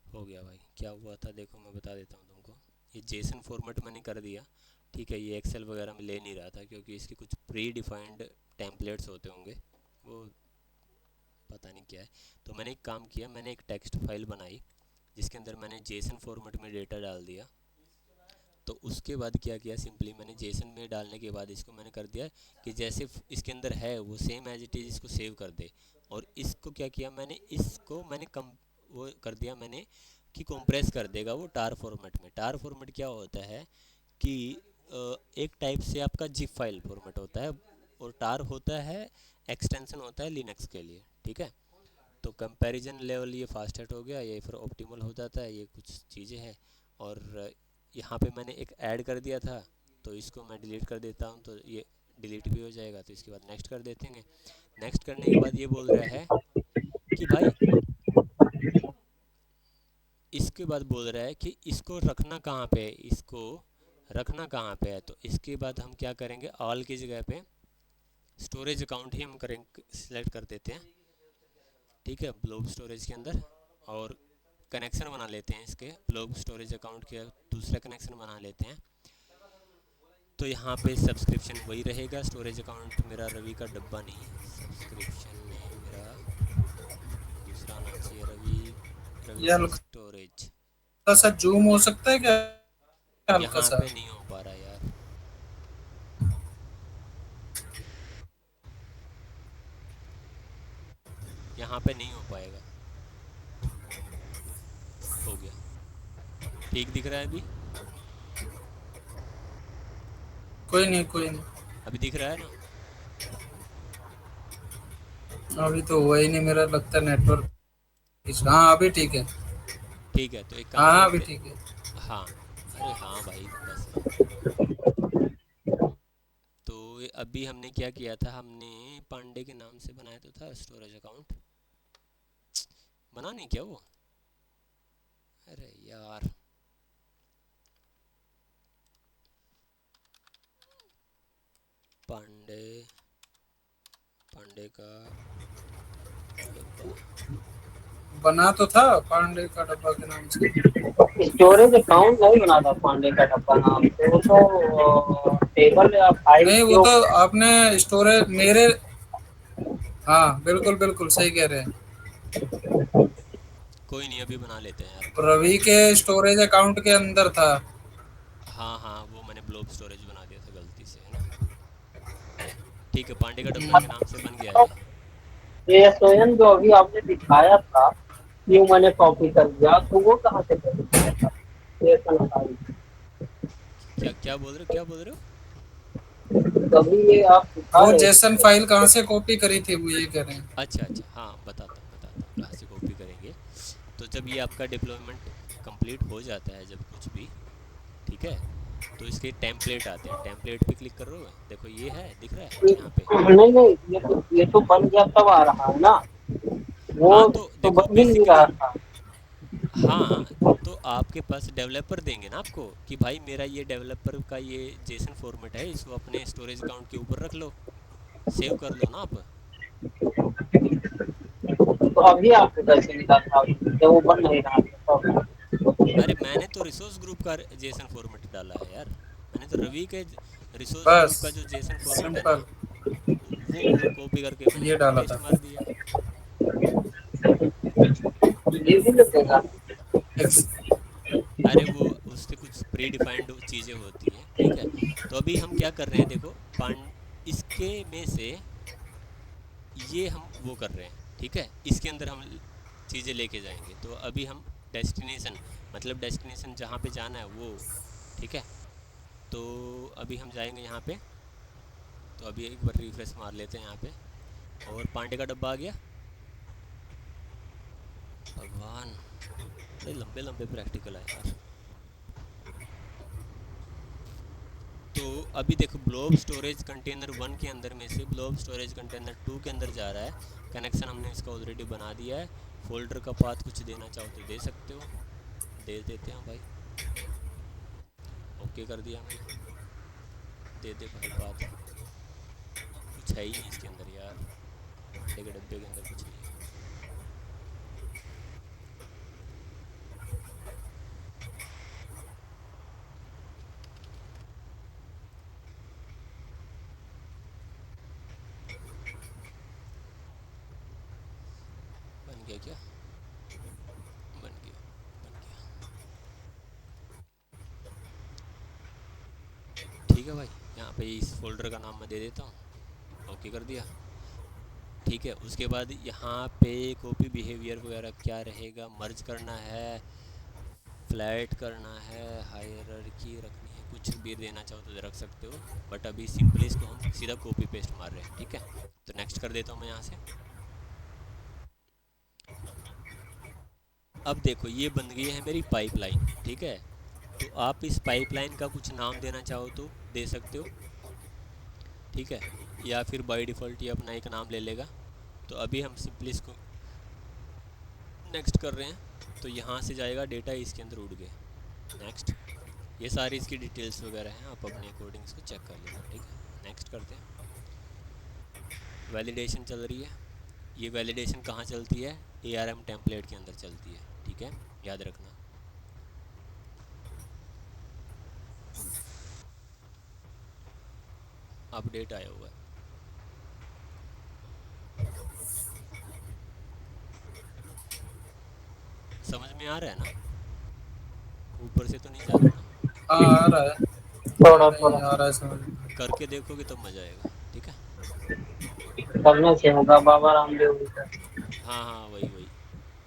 हो गया भाई। क्या हुआ था देखो, मैं बता देता हूँ तुमको। ये जेसन फॉर्मेट मैंने कर दिया, ठीक है। ये एक्सेल वगैरह में ले नहीं रहा था क्योंकि इसके कुछ प्री डिफाइंड टेम्पलेट्स होते होंगे, वो पता नहीं क्या है। तो मैंने एक काम किया, मैंने एक टेक्स्ट फाइल बनाई जिसके अंदर मैंने जेसन फॉर्मेट में डेटा डाल दिया। तो उसके बाद क्या किया, सिंपली मैंने जेसन में डालने के बाद इसको मैंने कर दिया कि जैसे इसके अंदर है वो सेम एज इट इज़ इसको सेव कर दे। और इसको क्या किया मैंने, इसको मैंने कम वो कर दिया मैंने कि कंप्रेस कर देगा वो टार फॉर्मेट में। टार फॉर्मेट क्या होता है कि एक टाइप से आपका जिप फाइल फॉर्मेट होता है, और टार होता है एक्सटेंशन होता है लिनक्स के लिए, ठीक है। तो कंपैरिजन लेवल ये फास्टेस्ट हो गया, ये फिर ऑप्टिमल हो जाता है, ये कुछ चीज़ें हैं। और यहाँ पे मैंने एक ऐड कर दिया था, तो इसको मैं डिलीट कर देता हूँ, तो ये डिलीट भी हो जाएगा। तो इसके बाद नेक्स्ट कर देते हैं। नेक्स्ट करने के बाद ये बोल रहा है कि भाई, इसके बाद बोल रहा है कि इसको रखना कहाँ पे है, इसको रखना कहाँ पे है। तो इसके बाद हम क्या करेंगे, ऑल की जगह पे स्टोरेज अकाउंट ही हम करेंगे, सिलेक्ट कर देते हैं, ठीक है, ब्लोब स्टोरेज के अंदर। और कनेक्शन बना लेते हैं इसके, ब्लोब स्टोरेज अकाउंट के दूसरा कनेक्शन बना लेते हैं। तो यहाँ पे सब्सक्रिप्शन वही रहेगा, स्टोरेज अकाउंट मेरा रवि का डब्बा नहीं, सब्सक्रिप्शन नेम मेरा दूसरा आना चाहिए, रवि, रवि ये स्टोरेज। हल्का सा जूम हो सकता है क्या, हल्का यहाँ सा? पे नहीं हो पा रहा यार, यहाँ पे नहीं हो पाएगा। हो गया, ठीक दिख रहा है अभी? कोई नहीं, कोई नहीं। अभी दिख रहा है ना? अभी तो हुआ ही नहीं, मेरा लगता है नेटवर्क। हाँ अभी ठीक है। ठीक है, तो एक काम हाँ अभी करते, ठीक है। हाँ, अरे हाँ भाई बस। तो अभी हमने क्या किया था, हमने पांडे के नाम से बनाया तो था स्टोरेज अकाउंट, बना नहीं क्या वो? अरे यार, पांडे, पांडे का डब्बा। बना तो था पांडे का डब्बा के नाम से। स्टोरेज अकाउंट नहीं बना था पांडे का डब्बा नाम से, वो तो टेबल या फाइल नहीं के वो तो ऊपर। आपने स्टोरेज मेरे, हाँ बिल्कुल बिल्कुल सही कह रहे हैं। कोई नहीं, अभी बना लेते हैं यार। रवि के स्टोरेज अकाउंट के अंदर था। हाँ हाँ, वो मैंने ब्लोब स्टोरेज बना दिया था गलती से, है ना। ठीक है, पांडे का डब्बा के हम्म, नाम से बन गया तो ये। ये स्वयं जो अभी आपने दिखाया था, ये मैंने कॉपी कर दिया, तो वो कहाँ से कॉपी किया था? ये तो बताइए। क्या क्या बोल रहे हो, क्या बोल रहे हो? तभी ये आप दिखा वो रहे जेसन थे। फाइल कहाँ से कॉपी करी थी, वो ये कह रहे हैं। अच्छा अच्छा, हाँ बताता हूँ कहाँ से कॉपी करेंगे। तो जब ये आपका डिप्लॉयमेंट कंप्लीट हो जाता है, जब कुछ भी, ठीक है, तो इसके टेम्पलेट आते हैं। टेम्पलेट पे क्लिक कर रहे हो, देखो ये है, दिख रहा है यहाँ पे। नहीं नहीं, ये तो बन गया तब आ रहा है ना, वो हाँ तो तो देखो बन ही नहीं बेसिकली, रहा था। हाँ, तो आपके पास डेवलपर देंगे ना आपको कि भाई मेरा ये डेवलपर का ये जेसन फॉर्मेट है, इसको अपने स्टोरेज अकाउंट के ऊपर रख लो, सेव कर लो ना आप। तो अभी आपको कैसे मिला था जब वो बन नहीं रहा था अरे तब? मैंने तो रिसोर्स ग्रुप का जेसन फॉर्मेट डाला है यार, मैंने तो रवि के रिसोर्स ग्रुप बस का जो जेसन फॉर्मेट है ना, सिंपल वो कॉपी करके मैंने ये डाला पेस्ट था। मार दिया। ये भी लगेगा। एक्स- अरे वो उससे कुछ प्री डिफाइंड चीज़ें होती हैं, ठीक है। तो अभी हम क्या कर रहे हैं देखो, पांड इसके में से ये हम वो कर रहे हैं, ठीक है, इसके अंदर हम चीज़ें लेके जाएंगे। तो अभी हम डेस्टिनेशन, मतलब डेस्टिनेशन जहाँ पे जाना है वो, ठीक है। तो अभी हम जाएंगे यहाँ पे, तो अभी एक बार रिफ्रेश मार लेते हैं यहाँ पे, और पांडे का डब्बा आ गया। भगवान, बड़े लंबे लंबे प्रैक्टिकल है यार। तो अभी देखो ब्लॉब स्टोरेज कंटेनर 1 के अंदर में से ब्लॉब स्टोरेज कंटेनर 2 के अंदर जा रहा है। कनेक्शन हमने इसका ऑलरेडी बना दिया है। फोल्डर का पाथ कुछ देना चाहो तो दे सकते हो, दे देते हैं भाई। ओके कर दिया मैंने, दे दे भाई पाथ। कुछ है ही नहीं इसके अंदर यार, पांडे के डब्बे के अंदर कुछ नहीं है। बन गया क्या? बन गया, बन गया। ठीक है भाई, यहाँ पे इस फोल्डर का नाम मैं दे देता हूँ। ओके कर दिया। ठीक है, उसके बाद यहाँ पे कॉपी बिहेवियर वगैरह क्या रहेगा, मर्ज करना है, फ्लैट करना है, हायरार्की रखनी है, कुछ भी देना चाहो तो रख सकते हो। बट अभी सिंपली इसको हम सीधा कॉपी पेस्ट मार रहे हैं। ठीक है, तो नेक्स्ट कर देता हूँ मैं यहाँ से। अब देखो ये बन गई है मेरी पाइपलाइन। ठीक है, तो आप इस पाइपलाइन का कुछ नाम देना चाहो तो दे सकते हो। ठीक है, या फिर बाय डिफ़ॉल्ट ये अपना एक नाम ले लेगा। तो अभी हम सिंपली इसको नेक्स्ट कर रहे हैं। तो यहाँ से जाएगा डेटा, इसके अंदर उड़ गए। नेक्स्ट, ये सारी इसकी डिटेल्स वगैरह हैं, आप अपने अकॉर्डिंग इसको चेक कर लेना। ठीक है, नेक्स्ट करते हैं। वैलिडेशन चल रही है। ये वैलिडेशन कहाँ चलती है? ARM टेम्पलेट के अंदर चलती है। ठीक है, याद रखना। अपडेट आया हुआ है, समझ में आ रहा है ना? ऊपर से तो नहीं जा रहा ना? हाँ आ रहा है। थोड़ा नहीं थोड़ा आ रहा है समझ में। करके देखोगे तब मज़ा आएगा। ठीक है, करने से होगा बाबा रामदेव जी का। हाँ हाँ वही वही,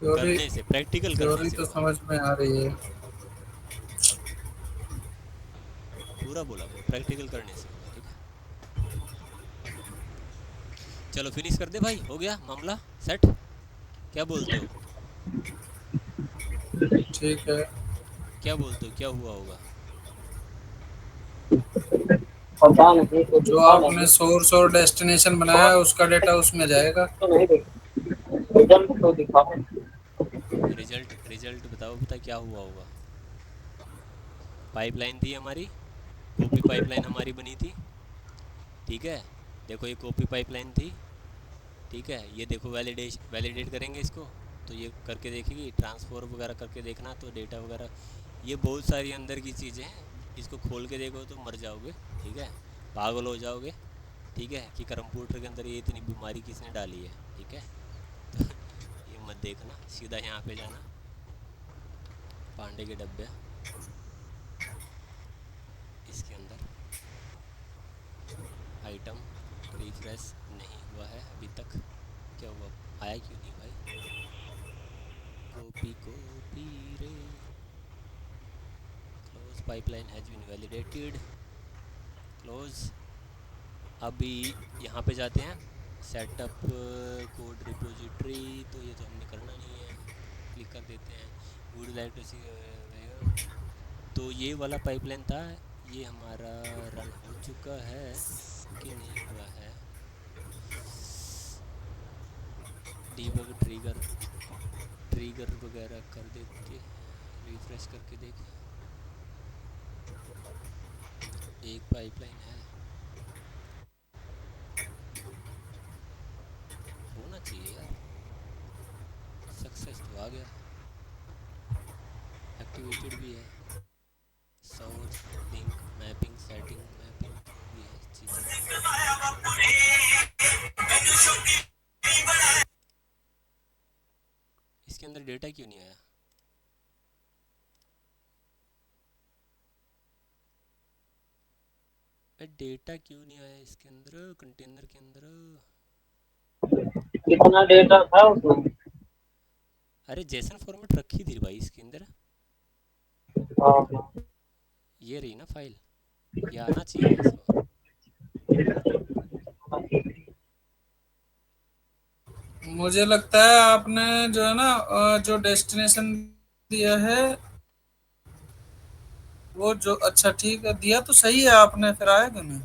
थ्योरी करने से, प्रैक्टिकल करने थ्योरी से तो होगा। समझ में आ रही है। पूरा बोला भाई, प्रैक्टिकल करने से होगा। ठीक है, चलो फिनिश कर दे भाई, हो गया मामला सेट। क्या बोलते हो? ठीक है, क्या बोलते हो, क्या हुआ होगा? पता नहीं, तो जो दिखा आपने नहीं। सोर्स और डेस्टिनेशन बनाया है उसका डेटा उसमें जाएगा। तो नहीं देखा, रिजल्ट तो दिखाओ। रिजल्ट, रिजल्ट बताओ, बता क्या हुआ होगा। पाइपलाइन थी हमारी, कॉपी पाइपलाइन हमारी बनी थी। ठीक है, देखो ये कॉपी पाइपलाइन थी। ठीक है, ये देखो वैलिडेट करेंगे इसको, तो ये करके देखेगी। ट्रांसफर वगैरह करके देखना, तो डेटा वगैरह, ये बहुत सारी अंदर की चीज़ें हैं। इसको खोल के देखो तो मर जाओगे। ठीक है, पागल हो जाओगे। ठीक है, कि कंप्यूटर के अंदर ये इतनी बीमारी किसने डाली है। ठीक है, तो ये मत देखना, सीधा यहाँ पे जाना, पांडे के डब्बे, इसके अंदर आइटम, रिफ्रेश नहीं हुआ है अभी तक। क्या हुआ, आया क्यों नहीं भाई? कॉपी कॉपी रे, close, pipeline has been validated, close. अभी यहाँ पे जाते हैं, सेटअप कोड रिपोजिटरी, तो ये तो हमने करना नहीं है, क्लिक कर देते हैं। वुड लाइक टू सी, तो ये वाला पाइपलाइन था, ये हमारा रन हो चुका है कि नहीं हुआ है? डीबग ट्रिगर, ट्रिगर वगैरह कर देते हैं, रिफ्रेश करके देखें। एक पाइपलाइन है, होना चाहिए यार। सक्सेस तो आ गया, एक्टिवेटेड भी है। Source, link, mapping, setting, mapping, जो भी है चीज़ें। इसके अंदर डेटा क्यों नहीं आया? डेटा क्यों नहीं आया इसके अंदर, कंटेनर के अंदर? कितना डेटा था उसमें? अरे जेसन फॉर्मेट रखी थी भाई इसके अंदर, हाँ, ये रही ना फाइल, ये आना चाहिए था इसको। मुझे लगता है आपने जो है ना जो डेस्टिनेशन दिया है वो जो अच्छा ठीक है, दिया तो सही है आपने, फिर आया क्यों नहीं?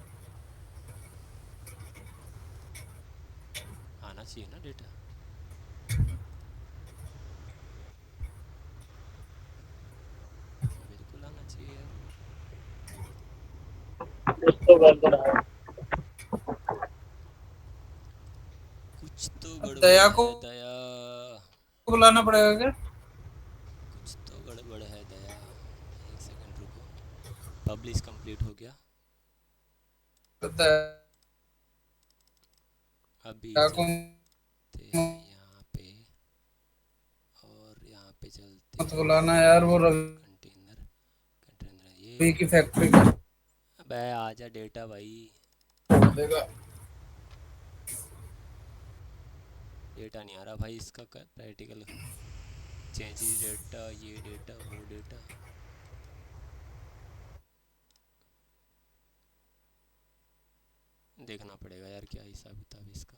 आना चाहिए ना डेटा, बिल्कुल आना चाहिए यार। कुछ तो गड़बड़ है। कुछ तो अब गड़बड़ दया को है दया, बुलाना पड़ेगा क्या? कुछ तो गड़बड़ है दया। एक सेकंड रुको, पब्लिश कंप्लीट हो गया, तो दया अभी को चलते हैं यहाँ पे, और यहाँ पे चलते मत हैं बुलाना यार, वो रवि कंटेनर, कंटेनर ये। की फैक्ट्री का अबे आजा डेटा भाई, देगा। डेटा नहीं आ रहा भाई इसका, प्रैक्टिकल चेंज डेटा, ये डेटा वो डेटा। देखना पड़ेगा यार क्या हिसाब किताब इसका।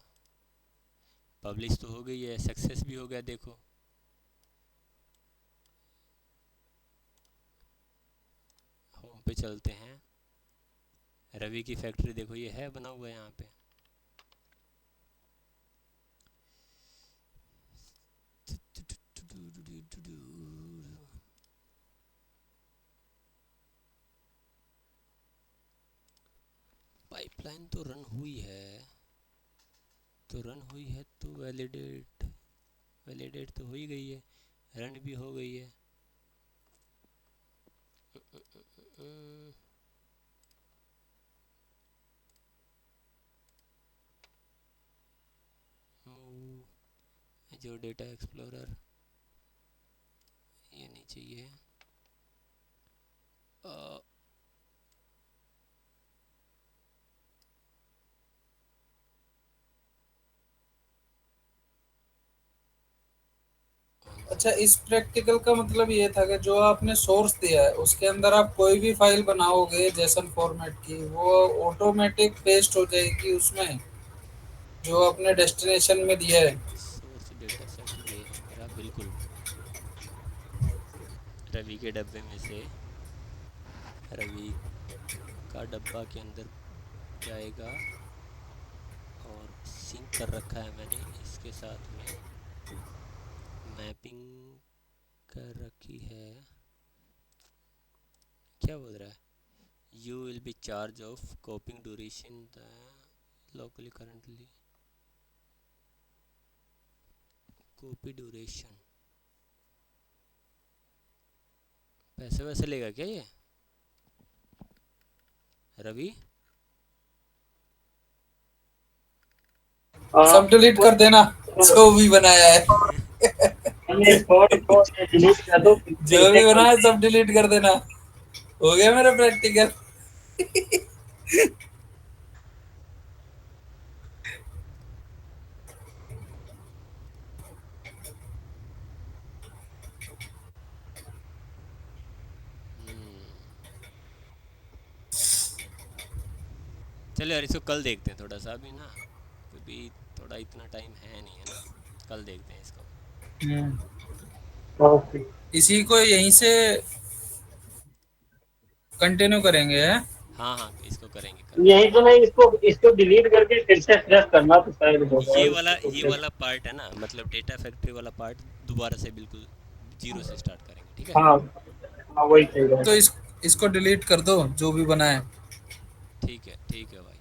पब्लिश तो हो गई है, सक्सेस भी हो गया देखो। होम पे चलते हैं, रवि की फैक्ट्री देखो ये है बना हुआ है यहाँ पे। पाइपलाइन तो रन हुई है, तो रन हुई है तो वैलिडेट, वैलिडेट तो हो ही गई है, रन भी हो गई है। जो डेटा एक्सप्लोरर, ये नहीं चाहिए। अच्छा, इस प्रैक्टिकल का मतलब ये था कि जो आपने सोर्स दिया है उसके अंदर आप कोई भी फाइल बनाओगे जेसन फॉर्मेट की, वो ऑटोमेटिक पेस्ट हो जाएगी उसमें जो आपने डेस्टिनेशन में दिया है। सोर्स डेटा सेट ये है मेरा बिल्कुल, रवि के डब्बे में से, रवि का डब्बा के अंदर जाएगा, और सिंक कर रखा है मैंने इसके साथ में, मैपिंग कर रखी है। क्या बोल रहा है, you will be charge of कॉपिंग duration the locally currently, copy duration, पैसे वैसे लेगा क्या ये रवि? हाँ, सब डिलीट कर देना जो भी बनाया है। छोड़ दो, ये डिलीट कर दो, फिर जो से भी बनाया है कल। सब डिलीट कर देना। हो गया मेरा प्रैक्टिकल। चलो यार इसको कल देखते हैं थोड़ा सा अभी ना, क्योंकि थोड़ा इतना टाइम है नहीं है ना, कल देखते हैं इसको। ओके। इसी को यहीं से कंटिन्यू करेंगे है? हाँ हाँ इसको करेंगे कल। यही तो नहीं, इसको इसको डिलीट करके फिर से फ्रेश करना तो शायद होगा ये इसको। वाला पार्ट है ना, मतलब डेटा फैक्ट्री वाला पार्ट दोबारा से बिल्कुल जीरो से स्टार्ट करेंगे, ठीक है। हाँ हाँ, वही सही तो रहेगा। इसको डिलीट कर दो जो भी बनाए। ठीक है भाई।